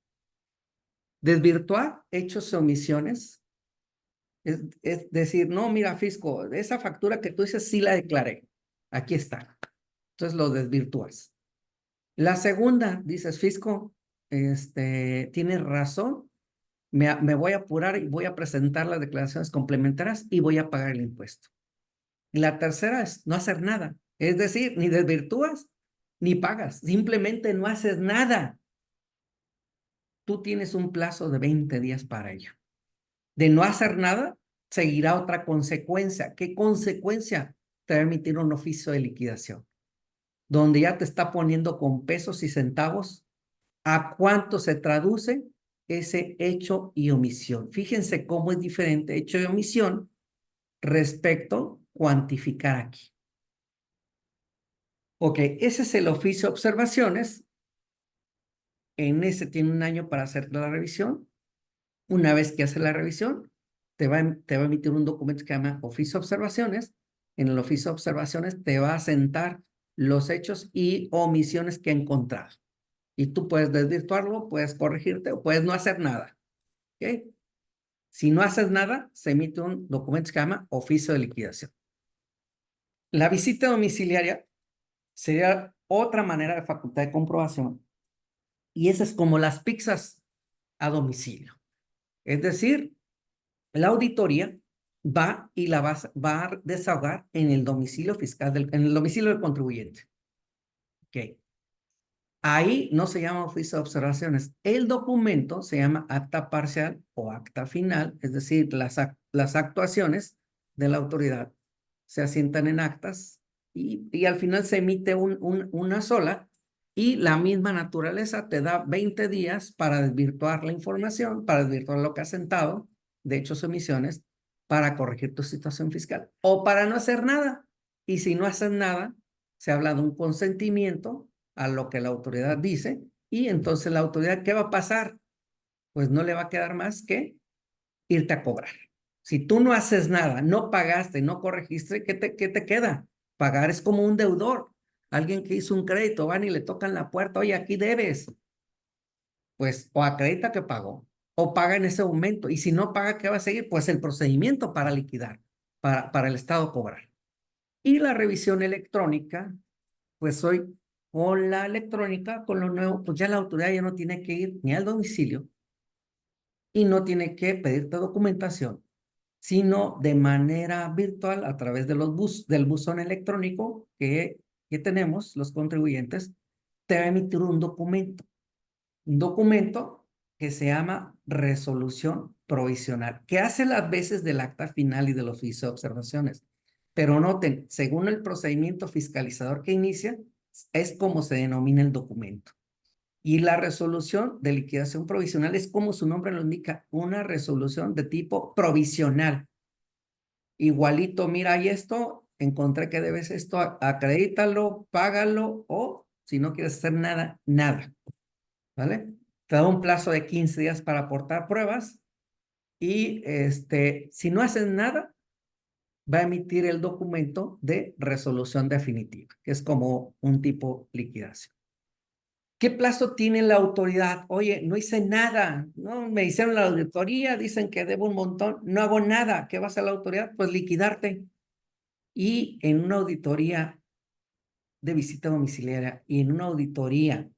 D: Desvirtuar hechos y omisiones. Es decir, no, mira, fisco, esa factura que tú dices sí la declaré. Aquí está. Entonces lo desvirtúas. La segunda, dices, fisco, tienes razón, me voy a apurar y voy a presentar las declaraciones complementarias y voy a pagar el impuesto. Y la tercera es no hacer nada. Es decir, ni desvirtúas ni pagas, simplemente no haces nada. Tú tienes un plazo de 20 días para ello. De no hacer nada, seguirá otra consecuencia. ¿Qué consecuencia? Te va a emitir un oficio de liquidación, donde ya te está poniendo con pesos y centavos a cuánto se traduce ese hecho y omisión. Fíjense cómo es diferente hecho y omisión respecto a cuantificar aquí. Ok, ese es el oficio de observaciones en ese tiene un año para hacer la revisión. Una vez que hace la revisión, te va a emitir un documento que se llama Oficio de Observaciones. En el Oficio de Observaciones te va a sentar los hechos y omisiones que ha encontrado. Y tú puedes desvirtuarlo, puedes corregirte o puedes no hacer nada. ¿Ok? Si no haces nada, se emite un documento que se llama Oficio de Liquidación. La visita domiciliaria sería otra manera de facultad de comprobación. Y esa es como las pizzas a domicilio. Es decir, la auditoría va y la va a desahogar en el domicilio fiscal, en el domicilio del contribuyente. Ok. Ahí no se llama oficio de observaciones. El documento se llama acta parcial o acta final, es decir, las actuaciones de la autoridad se asientan en actas y al final se emite una sola y la misma naturaleza te da 20 días para desvirtuar la información, para desvirtuar lo que has sentado de hechos o omisiones, para corregir tu situación fiscal o para no hacer nada. Y si no haces nada, se habla de un consentimiento a lo que la autoridad dice y entonces la autoridad, ¿qué va a pasar? Pues no le va a quedar más que irte a cobrar. Si tú no haces nada, no pagaste, no corregiste, ¿qué te queda? Pagar es como un deudor. Alguien que hizo un crédito, van y le tocan la puerta, oye, aquí debes. Pues o acredita que pagó o paga en ese momento. Y si no paga, ¿qué va a seguir? Pues el procedimiento para liquidar, para el Estado cobrar. Y la revisión electrónica, pues hoy con la electrónica, con lo nuevo, pues ya la autoridad ya no tiene que ir ni al domicilio y no tiene que pedirte documentación, sino de manera virtual a través de del buzón electrónico que tenemos los contribuyentes, te va a emitir un documento que se llama resolución provisional, que hace las veces del acta final y del oficio de observaciones. Pero noten, según el procedimiento fiscalizador que inicia, es como se denomina el documento. Y la resolución de liquidación provisional es como su nombre lo indica, una resolución de tipo provisional. Igualito, mira, y esto, encontré que debes esto, acredítalo, págalo o si no quieres hacer nada, nada. ¿Vale? Te da un plazo de 15 días para aportar pruebas y si no haces nada, va a emitir el documento de resolución definitiva, que es como un tipo liquidación. ¿Qué plazo tiene la autoridad? Oye, no hice nada, no me hicieron la auditoría, dicen que debo un montón, no hago nada. ¿Qué va a hacer la autoridad? Pues liquidarte. Y en una auditoría de visita domiciliaria y en una auditoría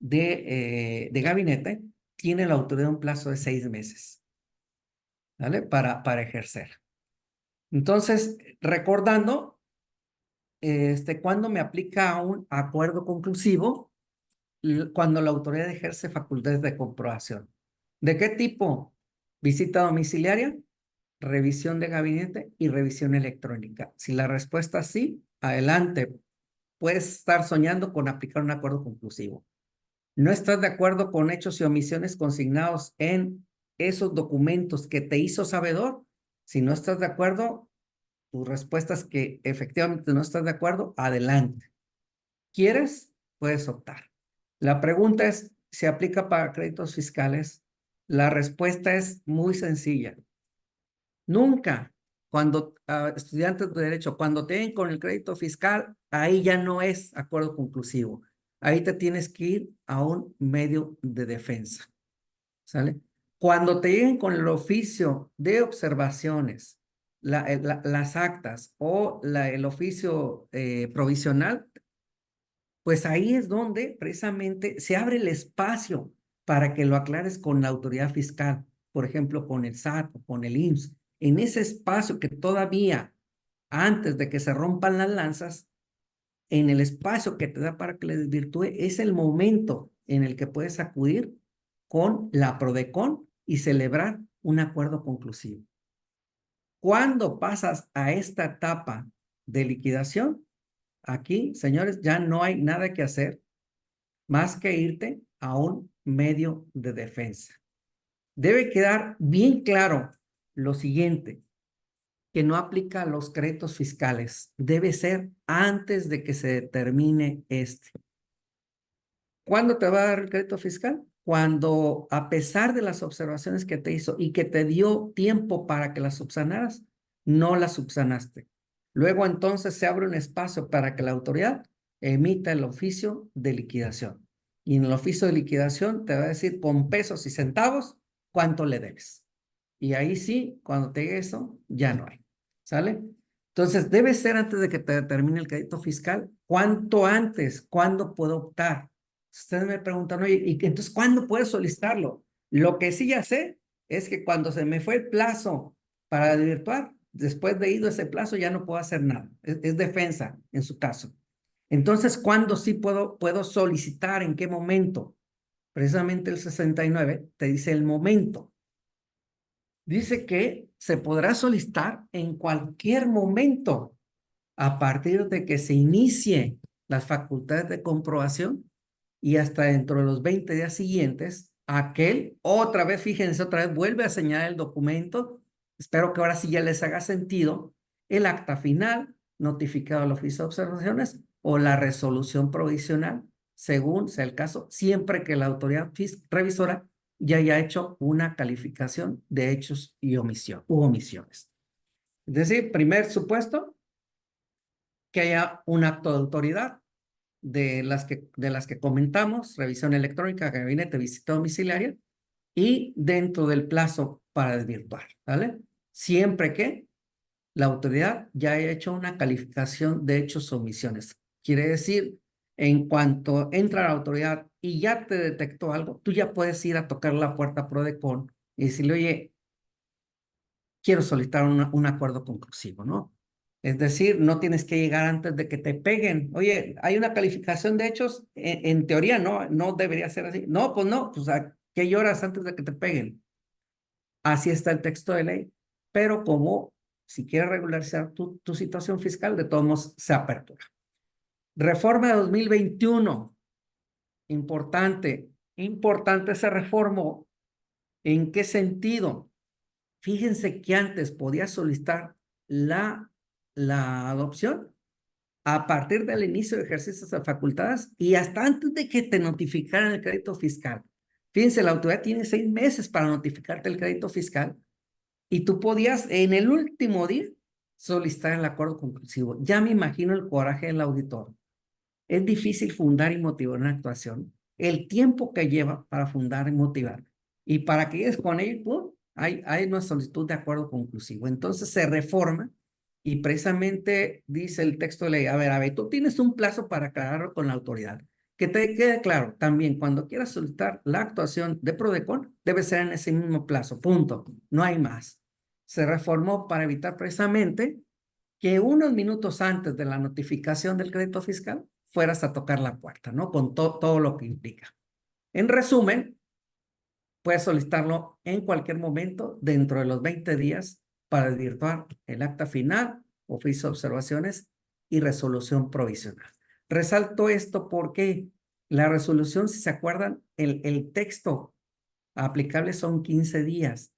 D: de gabinete, tiene la autoridad un plazo de 6 meses, ¿vale? Para ejercer. Entonces, recordando, cuando me aplica un acuerdo conclusivo, cuando la autoridad ejerce facultades de comprobación. ¿De qué tipo? Visita domiciliaria, revisión de gabinete y revisión electrónica. Si la respuesta es sí, adelante. Puedes estar soñando con aplicar un acuerdo conclusivo. ¿No estás de acuerdo con hechos y omisiones consignados en esos documentos que te hizo sabedor? Si no estás de acuerdo, tu respuesta es que efectivamente no estás de acuerdo, adelante. ¿Quieres? Puedes optar. La pregunta es, ¿se aplica para créditos fiscales? La respuesta es muy sencilla. Nunca. Cuando estudiantes de derecho, cuando te den con el crédito fiscal, ahí ya no es acuerdo conclusivo. Ahí te tienes que ir a un medio de defensa. ¿Sale? Cuando te lleguen con el oficio de observaciones, las actas o el oficio provisional, pues ahí es donde precisamente se abre el espacio para que lo aclares con la autoridad fiscal, por ejemplo, con el SAT o con el IMSS. En ese espacio que todavía, antes de que se rompan las lanzas, en el espacio que te da para que le desvirtúe, es el momento en el que puedes acudir con la PRODECON y celebrar un acuerdo conclusivo. Cuando pasas a esta etapa de liquidación, aquí, señores, ya no hay nada que hacer más que irte a un medio de defensa. Debe quedar bien claro lo siguiente, que no aplica a los créditos fiscales. Debe ser antes de que se determine este. ¿Cuándo te va a dar el crédito fiscal? Cuando, a pesar de las observaciones que te hizo y que te dio tiempo para que las subsanaras, no las subsanaste. Luego entonces se abre un espacio para que la autoridad emita el oficio de liquidación. Y en el oficio de liquidación te va a decir con pesos y centavos cuánto le debes. Y ahí sí, cuando te llegue eso, ya no hay. ¿Sale? Entonces, debe ser antes de que te termine el crédito fiscal. ¿Cuánto antes? ¿Cuándo puedo optar? Ustedes me preguntan, oye, ¿y entonces cuándo puedo solicitarlo? Lo que sí ya sé es que cuando se me fue el plazo para desvirtuar, después de ido ese plazo ya no puedo hacer nada. Es defensa en su caso. Entonces, ¿cuándo sí puedo solicitar? ¿En qué momento? Precisamente el 69 te dice el momento. Dice que se podrá solicitar en cualquier momento a partir de que se inicie las facultades de comprobación y hasta dentro de los 20 días siguientes, aquel otra vez, fíjense, otra vez vuelve a señalar el documento. Espero que ahora sí ya les haga sentido el acta final notificado al oficio de observaciones o la resolución provisional, según sea el caso, siempre que la autoridad revisora ya haya hecho una calificación de hechos y omisiones. Es decir, primer supuesto, que haya un acto de autoridad de las que comentamos, revisión electrónica, gabinete, visita domiciliaria, y dentro del plazo para desvirtuar, ¿vale? Siempre que la autoridad ya haya hecho una calificación de hechos o omisiones. Quiere decir, en cuanto entra la autoridad y ya te detectó algo, tú ya puedes ir a tocar la puerta a Prodecon y decirle, oye, quiero solicitar un acuerdo conclusivo, ¿no? Es decir, no tienes que llegar antes de que te peguen. Oye, hay una calificación de hechos, en teoría no debería ser así. No, pues ¿a qué lloras antes de que te peguen? Así está el texto de ley, pero como si quieres regularizar tu situación fiscal, de todos modos se apertura. Reforma de 2021, importante esa reforma. ¿En qué sentido? Fíjense que antes podía solicitar la adopción a partir del inicio de ejercicios de facultades y hasta antes de que te notificaran el crédito fiscal. Fíjense, la autoridad tiene 6 meses para notificarte el crédito fiscal y tú podías en el último día solicitar el acuerdo conclusivo. Ya me imagino el coraje del auditor. Es difícil fundar y motivar una actuación. El tiempo que lleva para fundar y motivar. Y para que llegues con ello, ¡pum!, hay una solicitud de acuerdo conclusivo. Entonces se reforma y precisamente dice el texto de ley, a ver, tú tienes un plazo para aclararlo con la autoridad. Que te quede claro, también cuando quieras solicitar la actuación de Prodecon, debe ser en ese mismo plazo, punto. No hay más. Se reformó para evitar precisamente que unos minutos antes de la notificación del crédito fiscal fueras a tocar la puerta, ¿no? Con todo lo que implica. En resumen, puedes solicitarlo en cualquier momento dentro de los 20 días para desvirtuar el acta final, oficio de observaciones y resolución provisional. Resalto esto porque la resolución, si se acuerdan, el texto aplicable son 15 días,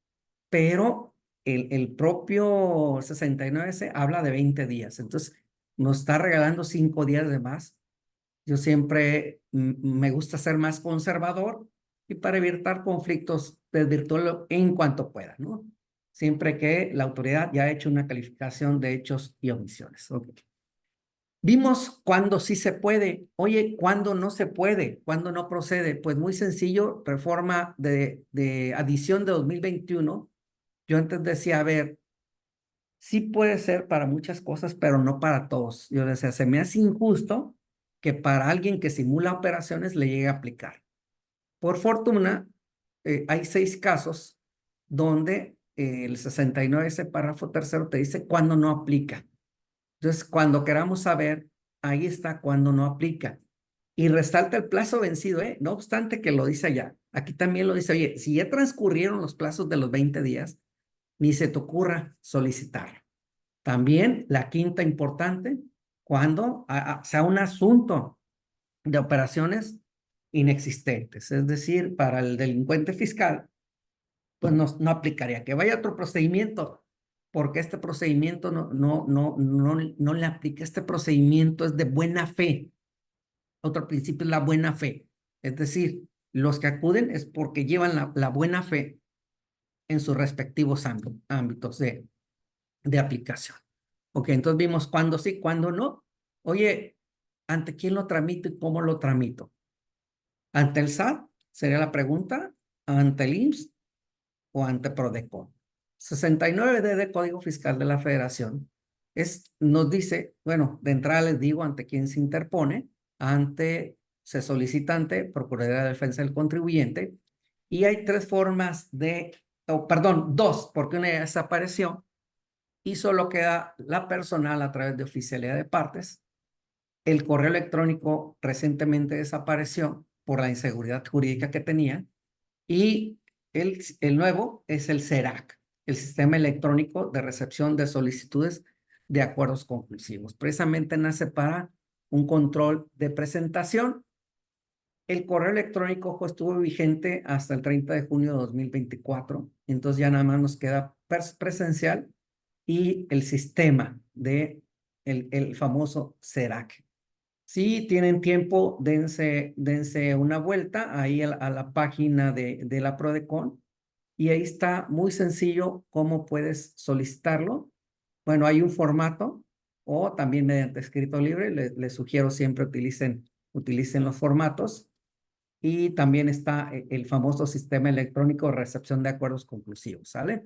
D: pero el propio 69C habla de 20 días. Entonces, nos está regalando 5 días de más. Yo siempre me gusta ser más conservador y para evitar conflictos, desvirtuarlo en cuanto pueda, ¿no? Siempre que la autoridad ya ha hecho una calificación de hechos y omisiones. Okay. Vimos cuándo sí se puede. Oye, ¿cuándo no se puede? ¿Cuándo no procede? Pues muy sencillo, reforma de adición de 2021. Yo antes decía, a ver, sí puede ser para muchas cosas, pero no para todos. Yo decía, se me hace injusto que para alguien que simula operaciones le llegue a aplicar. Por fortuna, hay 6 casos donde el 69, ese párrafo tercero, te dice cuándo no aplica. Entonces, cuando queramos saber, ahí está cuándo no aplica. Y resalta el plazo vencido, no obstante que lo dice allá. Aquí también lo dice, oye, si ya transcurrieron los plazos de los 20 días, ni se te ocurra solicitarlo. También la quinta importante, cuando sea un asunto de operaciones inexistentes, es decir, para el delincuente fiscal, pues no aplicaría. Que vaya otro procedimiento, porque este procedimiento no le aplica. Este procedimiento es de buena fe. Otro principio es la buena fe. Es decir, los que acuden es porque llevan la buena fe en sus respectivos ámbitos de aplicación. Ok, entonces vimos cuándo sí, cuándo no. Oye, ¿ante quién lo tramito y cómo lo tramito? ¿Ante el SAT? Sería la pregunta. ¿Ante el IMSS o ante Prodecon? 69D de Código Fiscal de la Federación nos dice, bueno, de entrada les digo ante quién se interpone, se solicita ante Procuraduría de Defensa del Contribuyente, y hay tres formas dos, porque una ya desapareció, y solo queda la personal a través de oficialidad de partes. El correo electrónico recientemente desapareció por la inseguridad jurídica que tenía, y el nuevo es el SERAC, el Sistema Electrónico de Recepción de Solicitudes de Acuerdos Conclusivos. Precisamente nace para un control de presentación. El correo electrónico estuvo vigente hasta el 30 de junio de 2024, entonces ya nada más nos queda presencial y el sistema el famoso SERAC. Si tienen tiempo, dense una vuelta ahí a la página de la Prodecon, y ahí está muy sencillo cómo puedes solicitarlo. Bueno, hay un formato, o también mediante escrito libre. Les sugiero siempre utilicen los formatos. Y también está el famoso sistema electrónico de recepción de acuerdos conclusivos, ¿sale?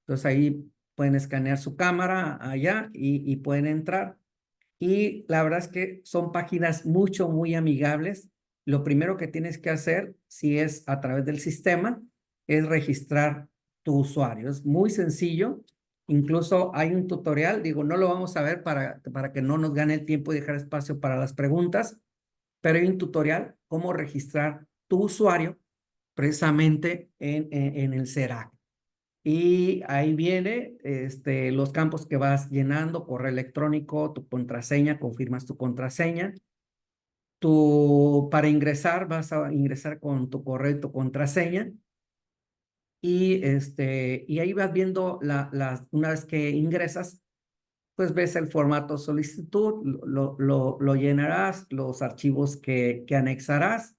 D: Entonces ahí pueden escanear su cámara allá y pueden entrar. Y la verdad es que son páginas muy amigables. Lo primero que tienes que hacer, si es a través del sistema, es registrar tu usuario. Es muy sencillo. Incluso hay un tutorial, digo, no lo vamos a ver para que no nos gane el tiempo y dejar espacio para las preguntas, pero hay un tutorial cómo registrar tu usuario precisamente en el SERAC. Y ahí viene los campos que vas llenando: correo electrónico, tu contraseña, confirmas tu contraseña. Para ingresar, vas a ingresar con tu correo y tu contraseña. Y ahí vas viendo una vez que ingresas, pues ves el formato solicitud, lo llenarás, los archivos que anexarás,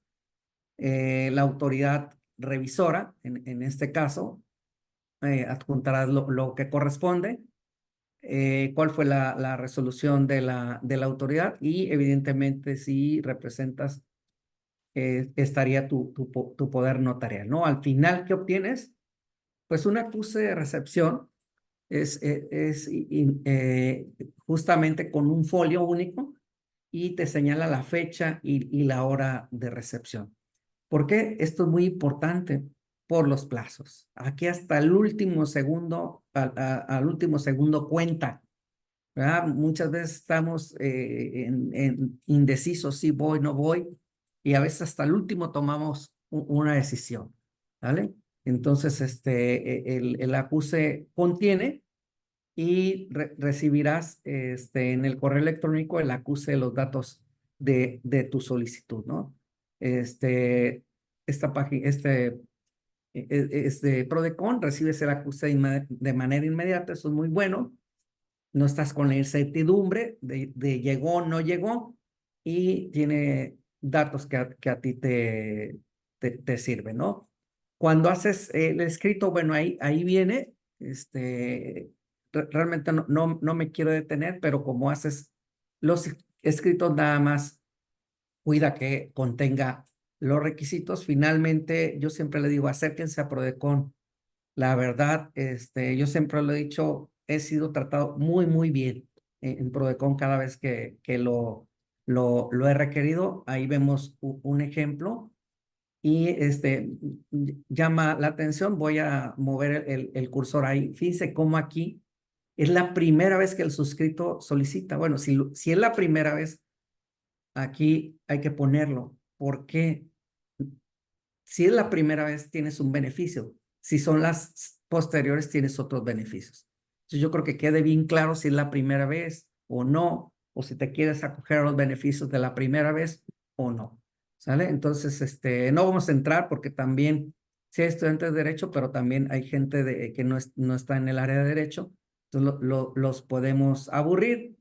D: la autoridad revisora, en este caso, adjuntarás lo que corresponde, cuál fue la resolución de la autoridad, y evidentemente si representas, estaría tu poder notarial, ¿no? Al final, ¿qué obtienes? Pues un acuse de recepción es justamente con un folio único, y te señala la fecha y la hora de recepción. ¿Por qué? Esto es muy importante por los plazos. Aquí hasta el último segundo, al último segundo cuenta, ¿verdad? Muchas veces estamos indecisos, si voy, no voy, y a veces hasta el último tomamos una decisión, ¿vale? Entonces, el acuse contiene, y recibirás en el correo electrónico el acuse de los datos de tu solicitud, ¿no? Esta página, Prodecon, recibes el acuse de manera inmediata. Eso es muy bueno. No estás con la incertidumbre de llegó o no llegó, y tiene datos que a ti te sirven, ¿no? Cuando haces el escrito, bueno, ahí viene, realmente no me quiero detener, pero como haces los escritos, nada más cuida que contenga los requisitos. Finalmente, yo siempre le digo, acérquense a Prodecon. La verdad, yo siempre lo he dicho, he sido tratado muy bien en Prodecon cada vez que lo he requerido. Ahí vemos un ejemplo, y llama la atención. Voy a mover el cursor ahí. Fíjense cómo aquí es la primera vez que el suscrito solicita. Bueno, si es la primera vez, aquí hay que ponerlo. ¿Por qué? Si es la primera vez, tienes un beneficio. Si son las posteriores, tienes otros beneficios. Entonces, yo creo que quede bien claro si es la primera vez o no, o si te quieres acoger a los beneficios de la primera vez o no. ¿Sale? Entonces, no vamos a entrar, porque también, sí hay estudiantes de Derecho, pero también hay gente que no está en el área de Derecho. Entonces, los podemos aburrir.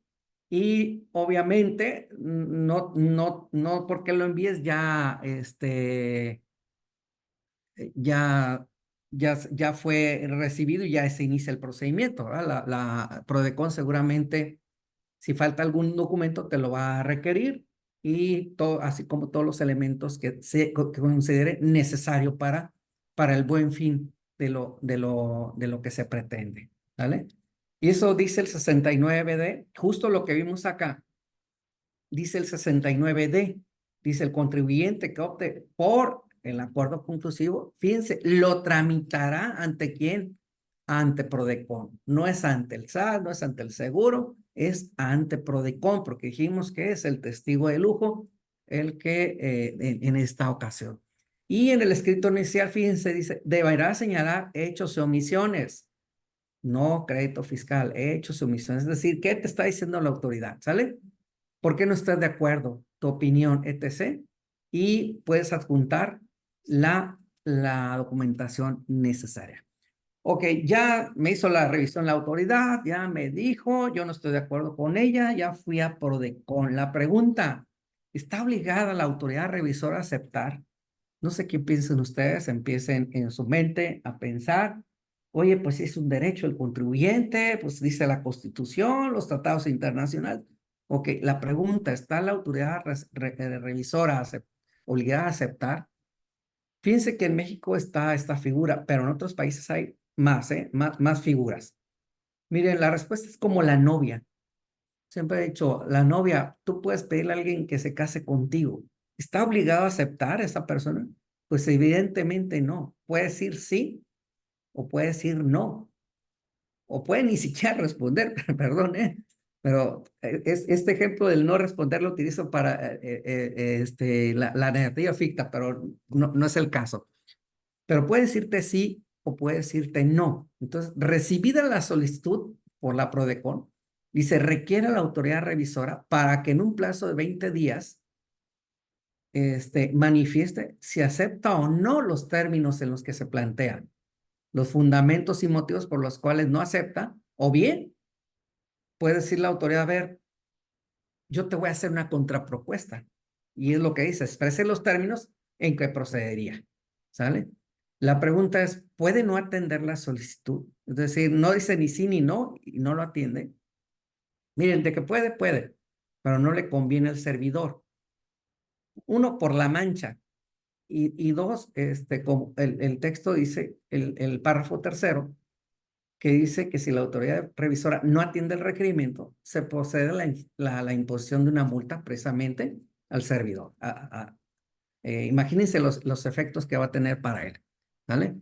D: Y obviamente, no porque lo envíes ya, ya fue recibido y ya se inicia el procedimiento, ¿verdad? La Prodecon seguramente, si falta algún documento, te lo va a requerir y todo, así como todos los elementos que que considere necesario para el buen fin de lo que se pretende, ¿vale? Y eso dice el 69D, justo lo que vimos acá. Dice el 69D, dice el contribuyente que opte por el acuerdo conclusivo, fíjense, lo tramitará ante quién, ante Prodecon. No es ante el SAT, no es ante el seguro, es ante Prodecon, porque dijimos que es el testigo de lujo el que en esta ocasión. Y en el escrito inicial, fíjense, dice, deberá señalar hechos y omisiones. No crédito fiscal, hechos y omisiones. Es decir, ¿qué te está diciendo la autoridad? ¿Sale? ¿Por qué no estás de acuerdo? Tu opinión, etc. Y puedes adjuntar la documentación necesaria. Ok, ya me hizo la revisión la autoridad, ya me dijo, yo no estoy de acuerdo con ella, ya fui a Prodecon. La pregunta, ¿está obligada la autoridad revisora a aceptar? No sé qué piensen ustedes, empiecen en su mente a pensar, oye, pues es un derecho el contribuyente, pues dice la Constitución, los tratados internacionales. Ok, la pregunta, ¿está la autoridad revisora obligada a aceptar? Fíjense que en México está esta figura, pero en otros países hay más, más figuras. Miren, la respuesta es como la novia. Siempre he dicho, la novia, tú puedes pedirle a alguien que se case contigo. ¿Está obligado a aceptar a esa persona? Pues evidentemente no. Puede decir sí o puede decir no. O puede ni siquiera responder, perdón, pero este ejemplo del no responder lo utilizo para la negativa ficta, pero no es el caso. Pero puede decirte sí o puede decirte no. Entonces, recibida la solicitud por la Prodecon, dice, requiere a la autoridad revisora para que en un plazo de 20 días manifieste si acepta o no los términos en los que se plantean, los fundamentos y motivos por los cuales no acepta, o bien puede decir la autoridad, a ver, yo te voy a hacer una contrapropuesta. Y es lo que dice, exprese los términos en que procedería. ¿Sale? La pregunta es, ¿puede no atender la solicitud? Es decir, no dice ni sí ni no y no lo atiende. Miren, de que puede, pero no le conviene al servidor. Uno, por la mancha. Y dos, como el texto dice, el párrafo tercero, que dice que si la autoridad revisora no atiende el requerimiento, se procede a la imposición de una multa precisamente al servidor. Imagínense los efectos que va a tener para él. ¿Vale?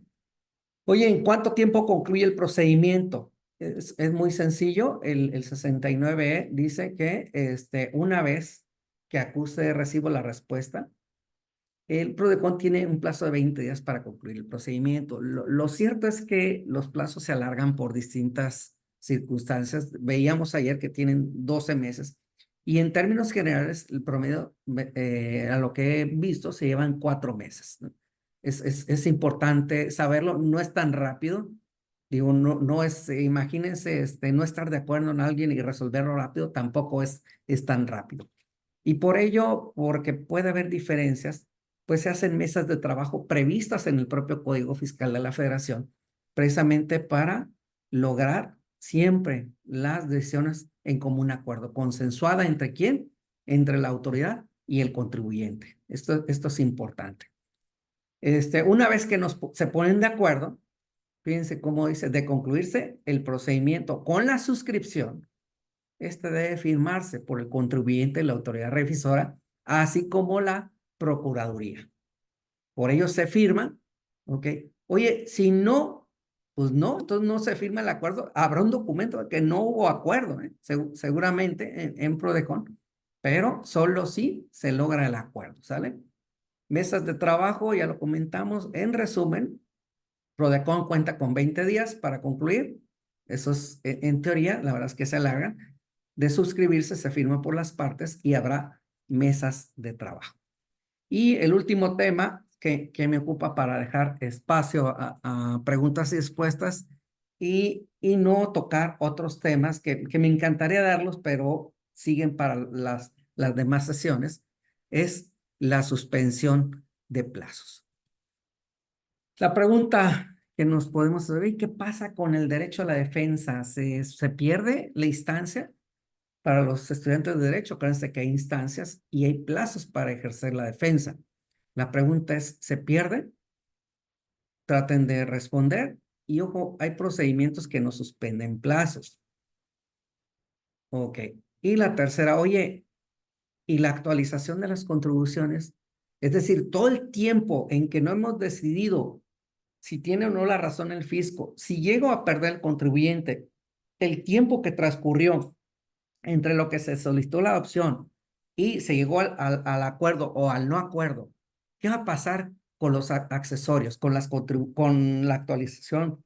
D: Oye, ¿en cuánto tiempo concluye el procedimiento? Es muy sencillo. El 69E dice que una vez que acuse de recibo la respuesta, el Prodecon tiene un plazo de 20 días para concluir el procedimiento. Lo cierto es que los plazos se alargan por distintas circunstancias. Veíamos ayer que tienen 12 meses y en términos generales el promedio, a lo que he visto, se llevan 4 meses, ¿no? Es importante saberlo, no es tan rápido. Digo, no es, imagínense, no estar de acuerdo en alguien y resolverlo rápido, tampoco es tan rápido. Y por ello, porque puede haber diferencias, pues se hacen mesas de trabajo previstas en el propio Código Fiscal de la Federación, precisamente para lograr siempre las decisiones en común acuerdo, consensuada entre quién, entre la autoridad y el contribuyente. Esto es importante. Una vez que se ponen de acuerdo, fíjense cómo dice, de concluirse el procedimiento con la suscripción, debe firmarse por el contribuyente y la autoridad revisora, así como la Procuraduría. Por ello se firma, ¿ok? Oye, si no, pues no, entonces no se firma el acuerdo. Habrá un documento de que no hubo acuerdo, seguramente en Prodecon, pero solo si se logra el acuerdo, ¿sale? Mesas de trabajo, ya lo comentamos. En resumen, Prodecon cuenta con 20 días para concluir. Eso es, en teoría, la verdad es que se alargan. De suscribirse, se firma por las partes y habrá mesas de trabajo. Y el último tema que me ocupa para dejar espacio a preguntas y respuestas y no tocar otros temas que me encantaría darlos, pero siguen para las demás sesiones, es la suspensión de plazos. La pregunta que nos podemos hacer, ¿qué pasa con el derecho a la defensa? ¿Se pierde la instancia? Para los estudiantes de derecho, acuérdense que hay instancias y hay plazos para ejercer la defensa. La pregunta es, ¿se pierde? Traten de responder y ojo, hay procedimientos que no suspenden plazos. Ok. Y la tercera, oye, ¿y la actualización de las contribuciones? Es decir, todo el tiempo en que no hemos decidido si tiene o no la razón el fisco, si llego a perder el contribuyente, el tiempo que transcurrió entre lo que se solicitó la adopción y se llegó al acuerdo o al no acuerdo, ¿qué va a pasar con los accesorios, con la actualización,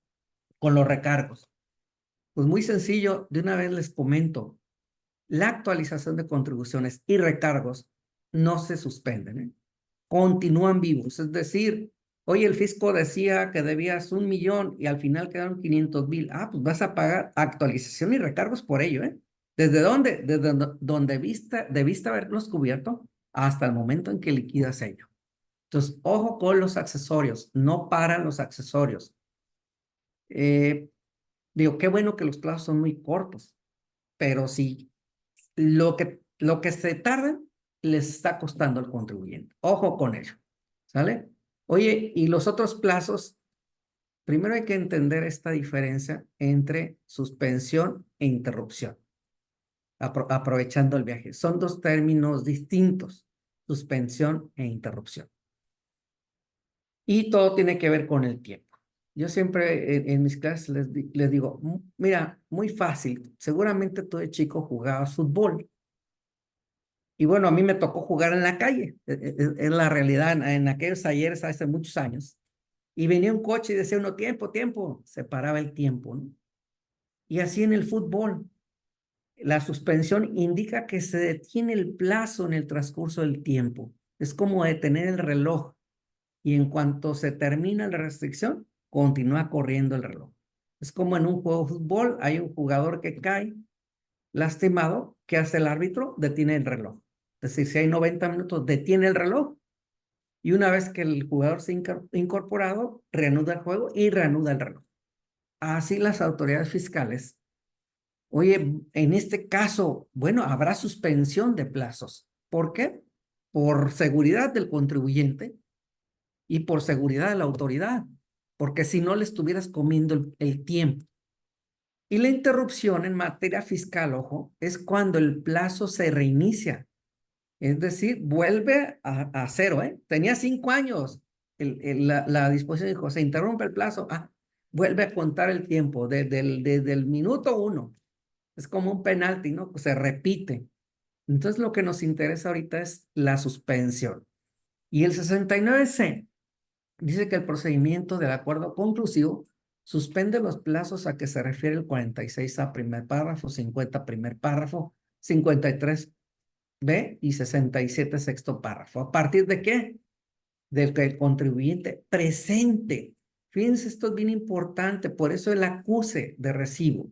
D: con los recargos? Pues muy sencillo, de una vez les comento, la actualización de contribuciones y recargos no se suspenden, ¿eh? Continúan vivos, es decir, oye, el fisco decía que debías 1,000,000 y al final quedaron 500,000. Ah, pues vas a pagar actualización y recargos por ello, ¿eh? ¿Desde dónde? Desde donde debiste haberlos cubierto hasta el momento en que liquidas ello. Entonces, ojo con los accesorios, no paran los accesorios. Digo, qué bueno que los plazos son muy cortos, pero si lo que se tarden les está costando al contribuyente. Ojo con ello, ¿sale? Oye, y los otros plazos, primero hay que entender esta diferencia entre suspensión e interrupción, aprovechando el viaje. Son dos términos distintos, suspensión e interrupción. Y todo tiene que ver con el tiempo. Yo siempre en mis clases les digo, mira, muy fácil, seguramente tú de chico jugabas fútbol. Y bueno, a mí me tocó jugar en la calle, es la realidad, en aquellos ayeres hace muchos años. Y venía un coche y decía uno, tiempo, tiempo, se paraba el tiempo, ¿no? Y así en el fútbol, la suspensión indica que se detiene el plazo en el transcurso del tiempo. Es como detener el reloj y en cuanto se termina la restricción, continúa corriendo el reloj. Es como en un juego de fútbol, hay un jugador que cae lastimado, ¿qué hace el árbitro? Detiene el reloj. Es decir, si hay 90 minutos, detiene el reloj y una vez que el jugador se ha incorporado, reanuda el juego y reanuda el reloj. Así las autoridades fiscales. Oye, en este caso, bueno, habrá suspensión de plazos. ¿Por qué? Por seguridad del contribuyente y por seguridad de la autoridad, porque si no le estuvieras comiendo el tiempo. Y la interrupción en materia fiscal, ojo, es cuando el plazo se reinicia. Es decir, vuelve a cero, ¿eh? Tenía 5 años. La disposición dijo, se interrumpe el plazo. Ah, vuelve a contar el tiempo desde el minuto 1. Es como un penalti, ¿no? Se repite. Entonces, lo que nos interesa ahorita es la suspensión. Y el 69C dice que el procedimiento del acuerdo conclusivo suspende los plazos a que se refiere el 46A primer párrafo, 50 primer párrafo, 53B y 67 sexto párrafo. ¿A partir de qué? Del que el contribuyente presente. Fíjense, esto es bien importante, por eso el acuse de recibo.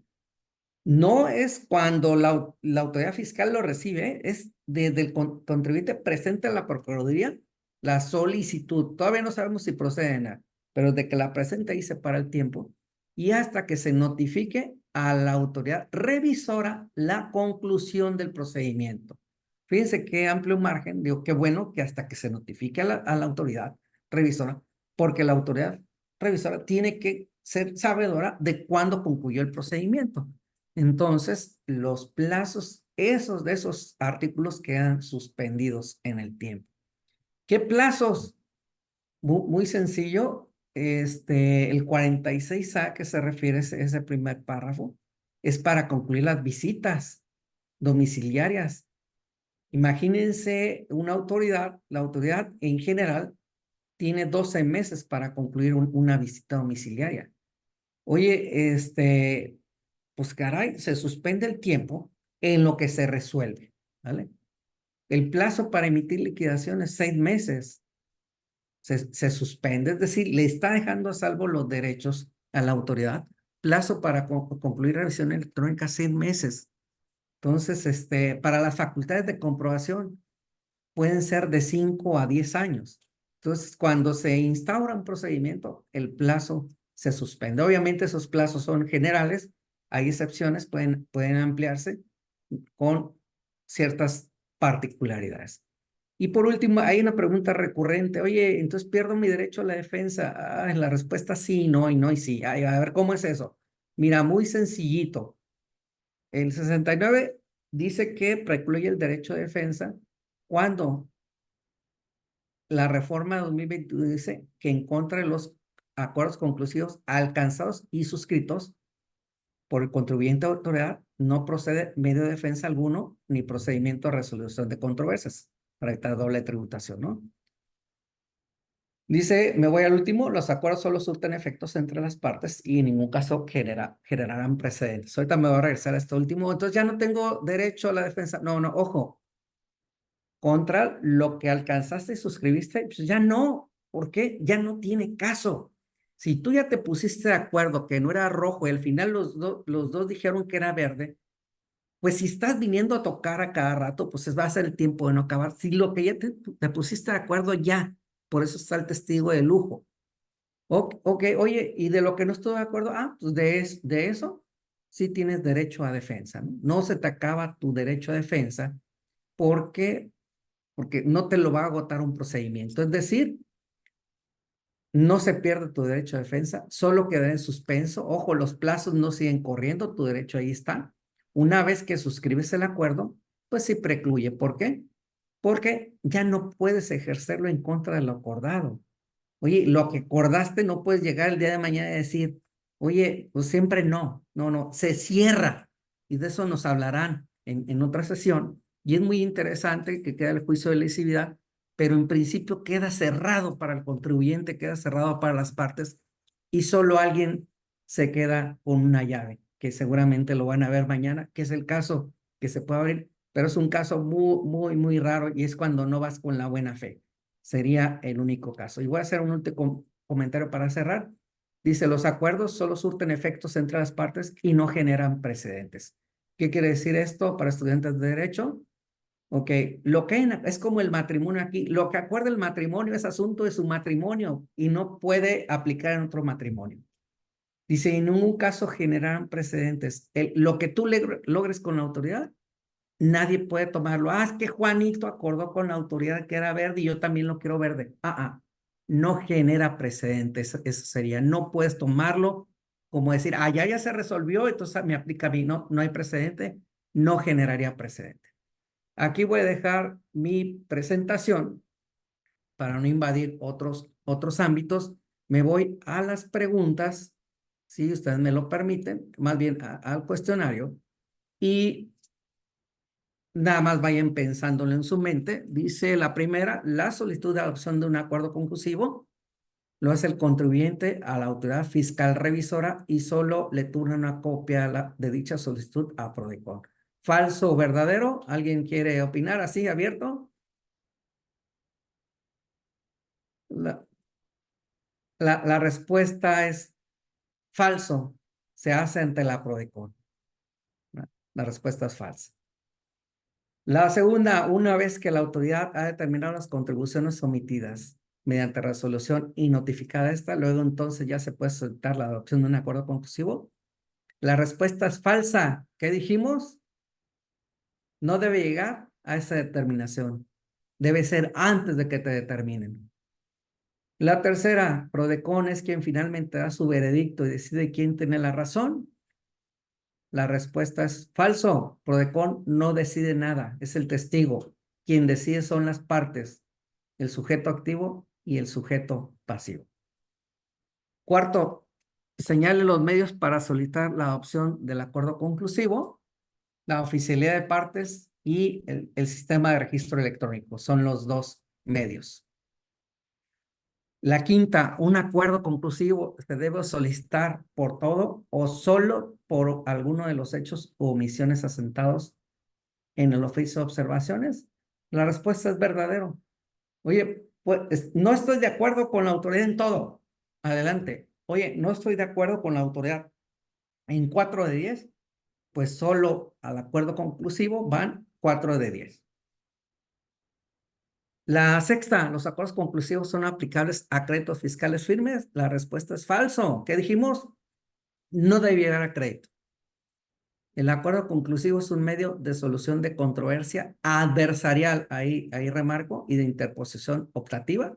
D: No es cuando la autoridad fiscal lo recibe, es desde el contribuyente presente a la Procuraduría la solicitud. Todavía no sabemos si procede, pero de que la presente ahí se para el tiempo y hasta que se notifique a la autoridad revisora la conclusión del procedimiento. Fíjense qué amplio margen, digo, qué bueno que hasta que se notifique a la autoridad revisora, porque la autoridad revisora tiene que ser sabedora de cuándo concluyó el procedimiento. Entonces, los plazos, de esos artículos quedan suspendidos en el tiempo. ¿Qué plazos? Muy sencillo. El 46A que se refiere a ese primer párrafo es para concluir las visitas domiciliarias. Imagínense una autoridad, la autoridad en general tiene 12 meses para concluir una visita domiciliaria. Oye, pues caray, se suspende el tiempo en lo que se resuelve, ¿vale? El plazo para emitir liquidación es 6 meses. Se suspende, es decir, le está dejando a salvo los derechos a la autoridad. Plazo para concluir revisión electrónica, 6 meses. Entonces, para las facultades de comprobación pueden ser de 5 a 10 años. Entonces, cuando se instaura un procedimiento, el plazo se suspende. Obviamente esos plazos son generales, hay excepciones, pueden ampliarse con ciertas particularidades. Y por último, hay una pregunta recurrente. Oye, entonces pierdo mi derecho a la defensa. La respuesta sí, no y no y sí. Ay, a ver, ¿cómo es eso? Mira, muy sencillito. El 69 dice que precluye el derecho de defensa cuando la reforma de 2021 dice que en contra de los acuerdos conclusivos alcanzados y suscritos por el contribuyente o autoridad no procede medio de defensa alguno ni procedimiento de resolución de controversias para evitar doble tributación, ¿no? Dice, me voy al último, los acuerdos solo surten efectos entre las partes y en ningún caso generarán precedentes. Ahorita me voy a regresar a este último, entonces ya no tengo derecho a la defensa. No, no, ojo, contra lo que alcanzaste y suscribiste, pues ya no. ¿Por qué? Ya no tiene caso. Si tú ya te pusiste de acuerdo que no era rojo y al final los dos dijeron que era verde, pues si estás viniendo a tocar a cada rato, pues va a ser el tiempo de no acabar. Si lo que ya te pusiste de acuerdo ya, por eso está el testigo de lujo. Ok, oye, y de lo que no estoy de acuerdo, pues de eso sí tienes derecho a defensa, ¿no? No se te acaba tu derecho a defensa porque no te lo va a agotar un procedimiento. Es decir, no se pierde tu derecho a defensa, solo queda en suspenso. Ojo, los plazos no siguen corriendo, tu derecho ahí está. Una vez que suscribes el acuerdo, pues sí precluye. ¿Por qué? Porque ya no puedes ejercerlo en contra de lo acordado. Oye, lo que acordaste no puedes llegar el día de mañana y decir, oye, pues siempre no, se cierra. Y de eso nos hablarán en otra sesión. Y es muy interesante que queda el juicio de lesividad, pero en principio queda cerrado para el contribuyente, queda cerrado para las partes y solo alguien se queda con una llave, que seguramente lo van a ver mañana, que es el caso que se puede abrir, pero es un caso muy, muy, muy raro y es cuando no vas con la buena fe. Sería el único caso. Y voy a hacer un último comentario para cerrar. Dice, los acuerdos solo surten efectos entre las partes y no generan precedentes. ¿Qué quiere decir esto para estudiantes de derecho? Ok, lo que es como el matrimonio aquí. Lo que acuerda el matrimonio es asunto de su matrimonio y no puede aplicar en otro matrimonio. Dice, en ningún caso generarán precedentes. Lo que tú logres con la autoridad, nadie puede tomarlo. Es que Juanito acordó con la autoridad que era verde y yo también lo quiero verde. No genera precedentes. Eso sería, no puedes tomarlo como decir, ya se resolvió, entonces me aplica a mí. No, no hay precedente, no generaría precedente. Aquí voy a dejar mi presentación para no invadir otros ámbitos. Me voy a las preguntas, si ustedes me lo permiten, más bien al cuestionario, y nada más vayan pensándolo en su mente. Dice la primera, la solicitud de adopción de un acuerdo conclusivo lo hace el contribuyente a la autoridad fiscal revisora y solo le turna una copia de dicha solicitud a Prodecon. ¿Falso o verdadero? ¿Alguien quiere opinar así, abierto? La respuesta es falso. Se hace ante la Prodecon. La respuesta es falsa. La segunda, una vez que la autoridad ha determinado las contribuciones omitidas mediante resolución y notificada esta, luego entonces ya se puede solicitar la adopción de un acuerdo conclusivo. La respuesta es falsa. ¿Qué dijimos? No debe llegar a esa determinación. Debe ser antes de que te determinen. La tercera, Prodecon es quien finalmente da su veredicto y decide quién tiene la razón. La respuesta es falso. Prodecon no decide nada, es el testigo. Quien decide son las partes, el sujeto activo y el sujeto pasivo. Cuarto, señale los medios para solicitar la adopción del acuerdo conclusivo, la oficialidad de partes y el sistema de registro electrónico. Son los dos medios. La quinta, un acuerdo conclusivo se debe solicitar por todo o solo por alguno de los hechos o omisiones asentados en el oficio de observaciones. La respuesta es verdadero. Oye, pues no estoy de acuerdo con la autoridad en todo. Adelante. Oye, no estoy de acuerdo con la autoridad en 4 de 10. pues solo al acuerdo conclusivo van 4 de 10. La sexta, los acuerdos conclusivos son aplicables a créditos fiscales firmes. La respuesta es falso. ¿Qué dijimos? No debe llegar a crédito. El acuerdo conclusivo es un medio de solución de controversia adversarial, ahí remarco, y de interposición optativa.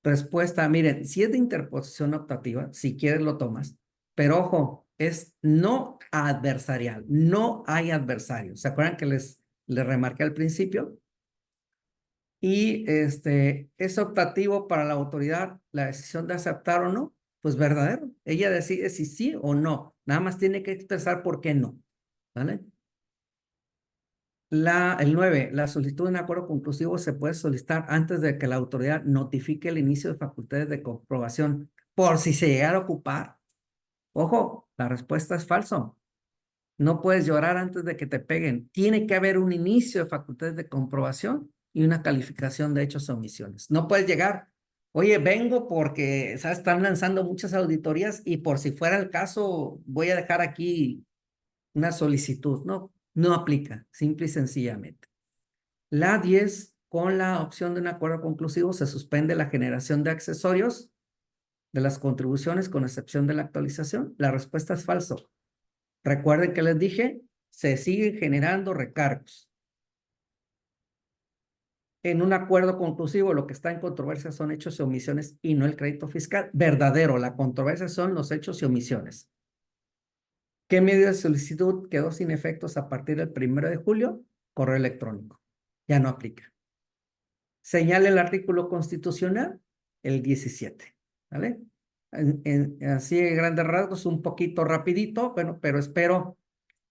D: Respuesta, miren, si es de interposición optativa, si quieres lo tomas, pero ojo, es no adversarial, no hay adversario. ¿Se acuerdan que les remarqué al principio? Y es optativo para la autoridad la decisión de aceptar o no, pues verdadero. Ella decide si sí o no, nada más tiene que expresar por qué no, ¿vale? El 9, la solicitud de un acuerdo conclusivo se puede solicitar antes de que la autoridad notifique el inicio de facultades de comprobación por si se llegara a ocupar. Ojo, la respuesta es falso. No puedes llorar antes de que te peguen. Tiene que haber un inicio de facultades de comprobación y una calificación de hechos o omisiones. No puedes llegar, oye, vengo porque ¿sabes? Están lanzando muchas auditorías y por si fuera el caso voy a dejar aquí una solicitud. No, no aplica, simple y sencillamente. La 10, con la opción de un acuerdo conclusivo, se suspende la generación de accesorios de las contribuciones con excepción de la actualización. La respuesta es falso. Recuerden que les dije, se siguen generando recargos. En un acuerdo conclusivo, lo que está en controversia son hechos y omisiones y no el crédito fiscal. Verdadero, la controversia son los hechos y omisiones. ¿Qué medio de solicitud quedó sin efectos a partir del 1 de julio? Correo electrónico. Ya no aplica. Señala el artículo constitucional, el 17. ¿Vale? Así en grandes rasgos, un poquito rapidito, bueno, pero espero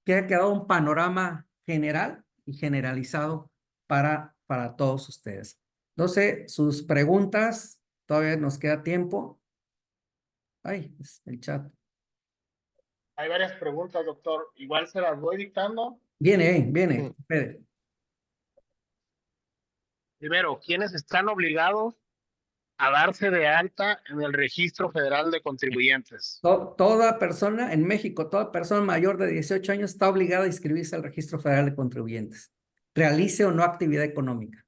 D: que haya quedado un panorama general y generalizado para todos ustedes. No sé, sus preguntas, todavía nos queda tiempo. Ay, es el chat.
C: Hay varias preguntas, doctor. Igual se las voy dictando.
D: Viene. Espere.
C: Primero, ¿quiénes están obligados a darse de alta en el Registro Federal de Contribuyentes?
D: Toda persona en México, toda persona mayor de 18 años está obligada a inscribirse al Registro Federal de Contribuyentes, realice o no actividad económica.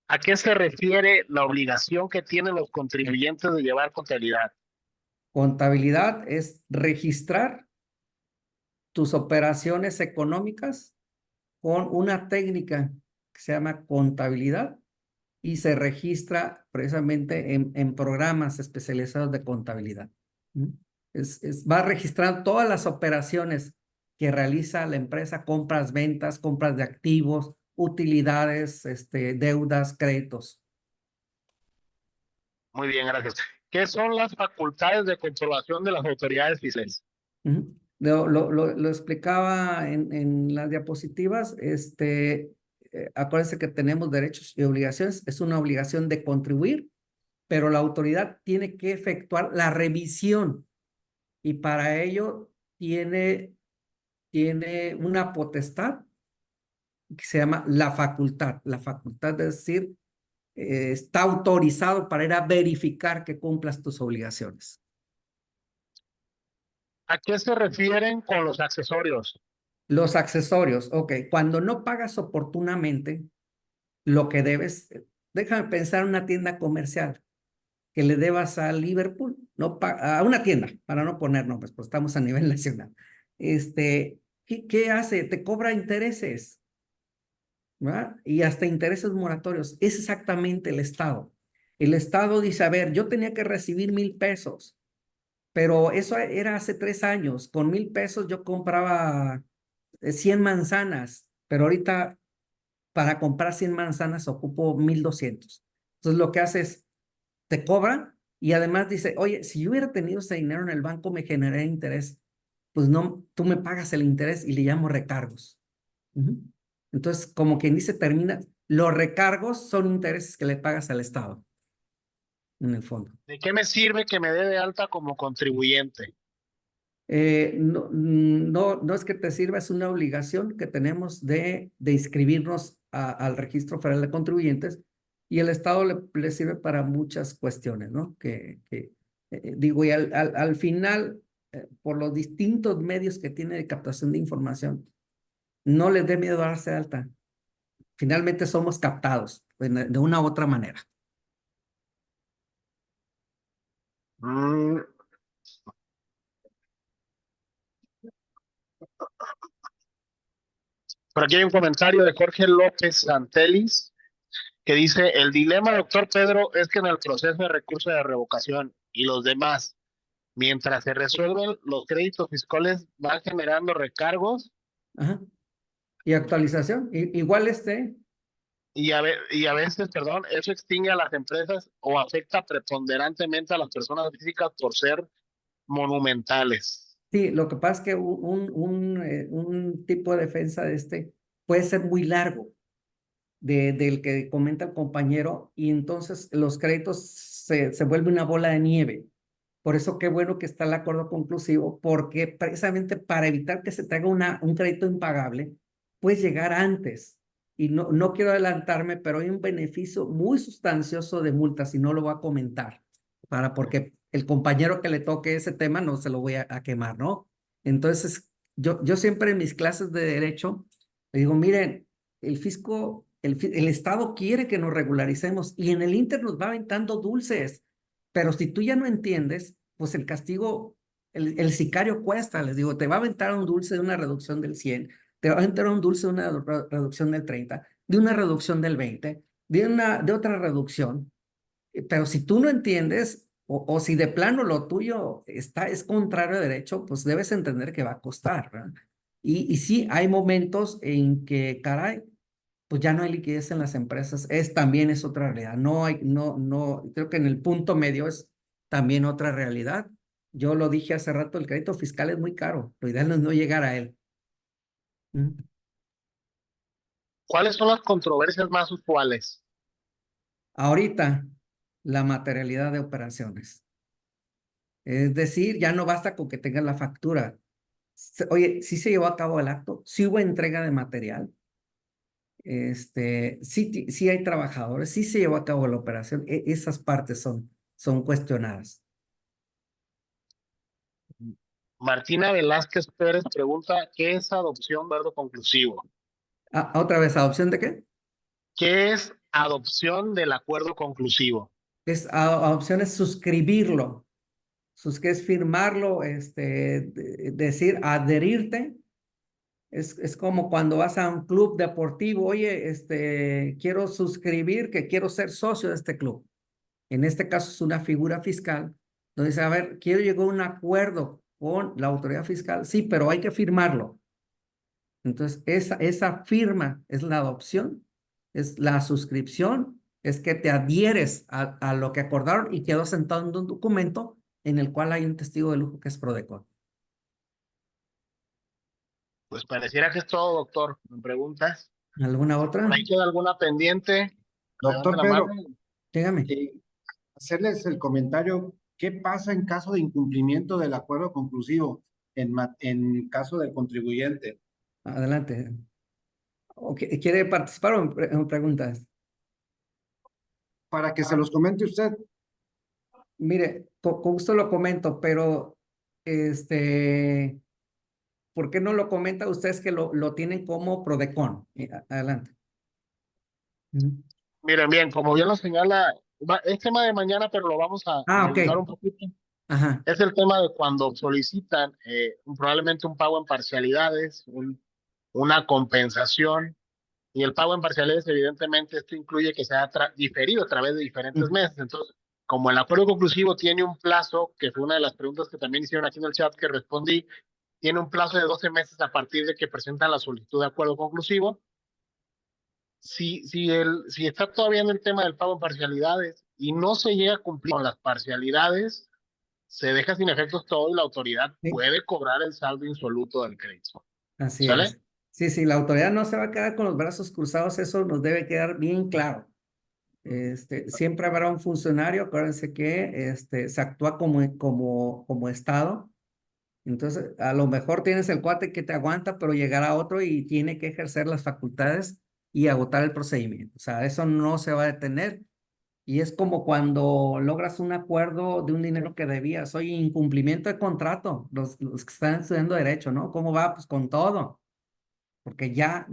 C: ¿A qué se refiere la obligación que tienen los contribuyentes de llevar contabilidad?
D: Contabilidad es registrar tus operaciones económicas con una técnica que se llama contabilidad y se registra precisamente en programas especializados de contabilidad. Va a registrar todas las operaciones que realiza la empresa, compras, ventas, compras de activos, utilidades, deudas, créditos.
C: Muy bien, gracias. ¿Qué son las facultades de controlación de las autoridades fiscales?
D: Lo explicaba en las diapositivas. Acuérdense que tenemos derechos y obligaciones. Es una obligación de contribuir, pero la autoridad tiene que efectuar la revisión y para ello tiene una potestad que se llama la facultad. La facultad es decir, está autorizado para ir a verificar que cumplas tus obligaciones.
C: ¿A qué se refieren con los accesorios?
D: Los accesorios, ok. Cuando no pagas oportunamente lo que debes, déjame pensar en una tienda comercial que le debas a Liverpool, no a una tienda, para no poner nombres, pues estamos a nivel nacional. ¿Qué hace? Te cobra intereses, ¿verdad? Y hasta intereses moratorios. Es exactamente el Estado. El Estado dice, a ver, yo tenía que recibir 1,000 pesos, pero eso era hace 3 años. Con 1,000 pesos yo compraba 100 manzanas, pero ahorita para comprar 100 manzanas ocupo 1,200. Entonces lo que hace es, te cobran y además dice, oye, si yo hubiera tenido ese dinero en el banco me generaría interés. Pues no, tú me pagas el interés y le llamo recargos. Entonces, como quien dice, termina, los recargos son intereses que le pagas al Estado, en el fondo.
C: ¿De qué me sirve que me dé de alta como contribuyente?
D: No es que te sirva, es una obligación que tenemos de inscribirnos al Registro Federal de Contribuyentes y el Estado le sirve para muchas cuestiones, ¿no? Digo, y al final por los distintos medios que tiene de captación de información, no les dé miedo darse de alta. Finalmente somos captados de una u otra manera.
C: Mm, Por aquí hay un comentario de Jorge López Santelis que dice: el dilema, doctor Pedro, es que en el proceso de recurso de revocación y los demás, mientras se resuelven los créditos fiscales, van generando recargos
D: Ajá. Y actualización, igual
C: y a veces, perdón, eso extingue a las empresas o afecta preponderantemente a las personas físicas por ser monumentales.
D: sí, lo que pasa es que un tipo de defensa de puede ser muy largo del que comenta el compañero y entonces los créditos se vuelve una bola de nieve. Por eso qué bueno que está el acuerdo conclusivo, porque precisamente para evitar que se te haga un crédito impagable, puedes llegar antes. Y no quiero adelantarme, pero hay un beneficio muy sustancioso de multas y no lo voy a comentar, porque el compañero que le toque ese tema no se lo voy a quemar, ¿no? Entonces, yo siempre en mis clases de derecho le digo, miren, el fisco, el Estado quiere que nos regularicemos y en el Inter nos va aventando dulces. Pero si tú ya no entiendes, pues el castigo, el sicario cuesta, les digo, te va a aventar un dulce de una reducción del 100, te va a aventar un dulce de una reducción del 30, de una reducción del 20, de otra reducción. Pero si tú no entiendes, o si de plano lo tuyo es contrario a derecho, pues debes entender que va a costar, ¿verdad? Y sí, hay momentos en que, caray, pues ya no hay liquidez en las empresas, también es otra realidad. Creo que en el punto medio es también otra realidad. Yo lo dije hace rato, el crédito fiscal es muy caro, lo ideal es no llegar a él.
C: ¿Cuáles son las controversias más usuales?
D: Ahorita, la materialidad de operaciones. Es decir, ya no basta con que tengas la factura. Oye, sí se llevó a cabo el acto, sí hubo entrega de material, sí hay trabajadores, sí se llevó a cabo la operación, esas partes son cuestionadas.
C: Martina Velázquez Pérez pregunta: ¿qué es adopción de acuerdo conclusivo?
D: Otra vez, ¿adopción de qué?
C: ¿Qué es adopción del acuerdo conclusivo?
D: Adopción es suscribirlo, que es firmarlo, decir, adherirte. Es como cuando vas a un club deportivo, oye, quiero suscribir, que quiero ser socio de este club. En este caso es una figura fiscal, donde dice, a ver, quiero llegar a un acuerdo con la autoridad fiscal, sí, pero hay que firmarlo. Entonces, esa firma es la adopción, es la suscripción, es que te adhieres a lo que acordaron y quedó sentado en un documento en el cual hay un testigo de lujo que es Prodecon.
C: Pues pareciera que es todo, doctor. ¿Me preguntas?
D: ¿Alguna otra?
C: ¿Por ahí queda alguna pendiente? Levante
E: Doctor
C: la
E: Pedro,
C: mano.
D: Dígame.
E: hacerles el comentario, ¿qué pasa en caso de incumplimiento del acuerdo conclusivo en caso del contribuyente?
D: Adelante. ¿Quiere participar o en preguntas?
E: Para que se los comente usted.
D: Mire, con gusto lo comento, pero ¿por qué no lo comenta ustedes que lo tienen como Prodecon? Adelante.
C: Miren, bien, como bien lo señala, es tema de mañana, pero lo vamos a analizar un poquito.
D: Ajá.
C: Es el tema de cuando solicitan probablemente un pago en parcialidades, una compensación, y el pago en parcialidades, evidentemente, esto incluye que sea diferido a través de diferentes meses. Entonces, como el acuerdo conclusivo tiene un plazo, que fue una de las preguntas que también hicieron aquí en el chat que respondí, tiene un plazo de 12 meses a partir de que presentan la solicitud de acuerdo conclusivo. Si está todavía en el tema del pago en parcialidades y no se llega a cumplir con las parcialidades, se deja sin efectos todo y la autoridad puede cobrar el saldo insoluto del crédito.
D: Así
C: ¿Sale?
D: es. Sí, la autoridad no se va a quedar con los brazos cruzados, eso nos debe quedar bien claro. Siempre habrá un funcionario, acuérdense que se actúa como Estado. Entonces, a lo mejor tienes el cuate que te aguanta, pero llegará otro y tiene que ejercer las facultades y agotar el procedimiento. O sea, eso no se va a detener. Y es como cuando logras un acuerdo de un dinero que debías. Oye, incumplimiento de contrato, los que están estudiando derecho, ¿no? ¿Cómo va? Pues con todo, porque ya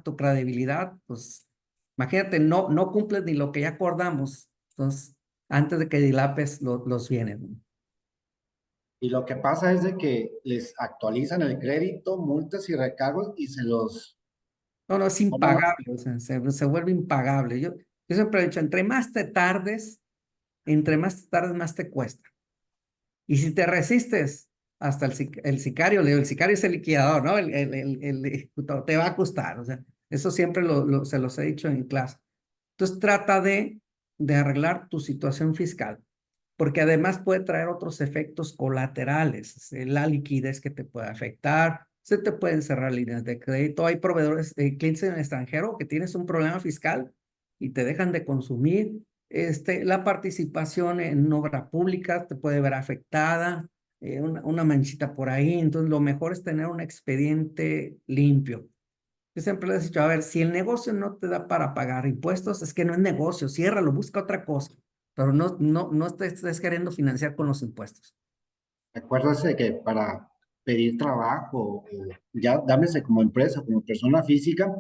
D: tu credibilidad, pues, imagínate, no cumples ni lo que ya acordamos. Entonces, antes de que dilapes los bienes, ¿no?
E: Y lo que pasa es de que les actualizan el crédito, multas y recargos y se los...
D: No, es
E: No, no, no.
D: impagable, o sea, se vuelve impagable. Yo siempre he dicho, entre más te tardes, más te cuesta. Y si te resistes, hasta el sicario, le digo, el sicario es el liquidador, ¿no? El ejecutor, te va a costar, o sea, eso siempre se los he dicho en clase. Entonces trata de arreglar tu situación fiscal, porque además puede traer otros efectos colaterales, la liquidez que te puede afectar, se te pueden cerrar líneas de crédito, hay proveedores, clientes en el extranjero que tienes un problema fiscal y te dejan de consumir, la participación en obra pública te puede ver afectada, una manchita por ahí, entonces lo mejor es tener un expediente limpio. Yo siempre les he dicho, a ver, si el negocio no te da para pagar impuestos, es que no es negocio, ciérralo, busca otra cosa, pero no te estés queriendo financiar con los impuestos.
E: Acuérdese que para pedir trabajo, ya dámese como empresa, como persona física,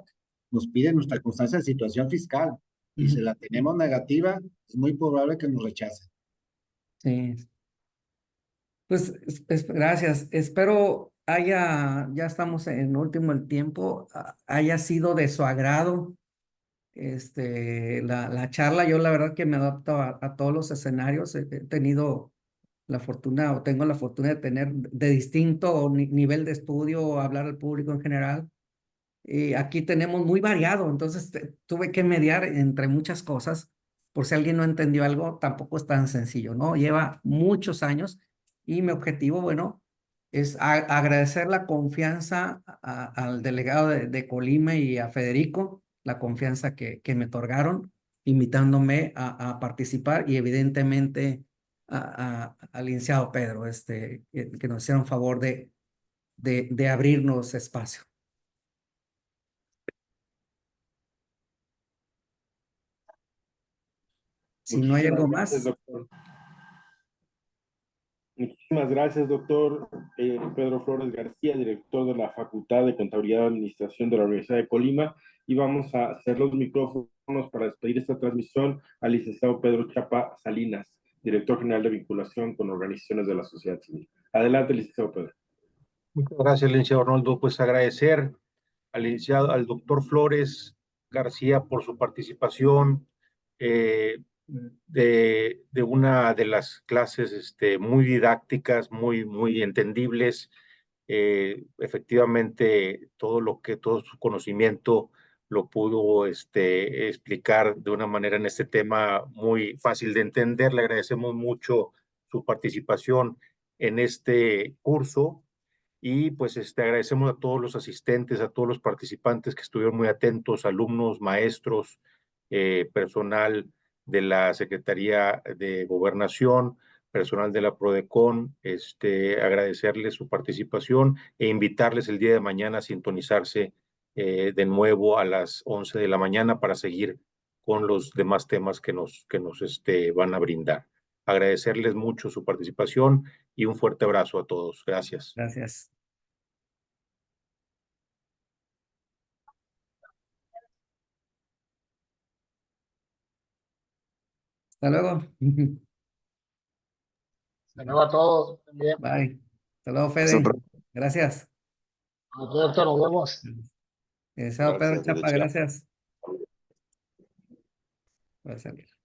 E: nos piden nuestra constancia de situación fiscal. Y si la tenemos negativa, es muy probable que nos rechacen.
D: Sí. Pues gracias. Espero ya estamos en último el tiempo, haya sido de su agrado la charla. Yo la verdad que me adapto a todos los escenarios. He tenido la fortuna o tengo la fortuna de tener de distinto nivel de estudio, hablar al público en general. Y aquí tenemos muy variado, entonces tuve que mediar entre muchas cosas. Por si alguien no entendió algo, tampoco es tan sencillo, ¿no? Lleva muchos años y mi objetivo, bueno, es agradecer la confianza al delegado de Colima y a Federico, la confianza que me otorgaron, invitándome a participar y evidentemente al licenciado Pedro, que nos hicieron favor de abrirnos espacio. Si no hay algo
A: Gracias,
D: más,
A: doctor. Muchísimas gracias, doctor Pedro Flores García, director de la Facultad de Contabilidad y Administración de la Universidad de Colima. Y vamos a hacer los micrófonos para despedir esta transmisión al licenciado Pedro Chapa Salinas, director general de vinculación con organizaciones de la sociedad civil. Adelante, licenciado Pedro.
B: Muchas gracias, licenciado Arnoldo. Pues agradecer al doctor Flores García por su participación de una de las clases muy didácticas, muy entendibles. Efectivamente, todo su conocimiento lo pudo explicar de una manera en este tema muy fácil de entender. Le agradecemos mucho su participación en este curso. Y pues agradecemos a todos los asistentes, a todos los participantes que estuvieron muy atentos, alumnos, maestros, personal de la Secretaría de Gobernación, personal de la Prodecon, agradecerles su participación e invitarles el día de mañana a sintonizarse de nuevo a las 11 de la mañana para seguir con los demás temas que nos van a brindar. Agradecerles mucho su participación y un fuerte abrazo a todos. Gracias.
D: gracias. Hasta luego.
C: De nuevo a todos. También.
D: Bye. Hasta luego, Fede. Gracias.
C: Doctor, nos vemos.
D: Pedro Chapa, gracias. Voy a salir.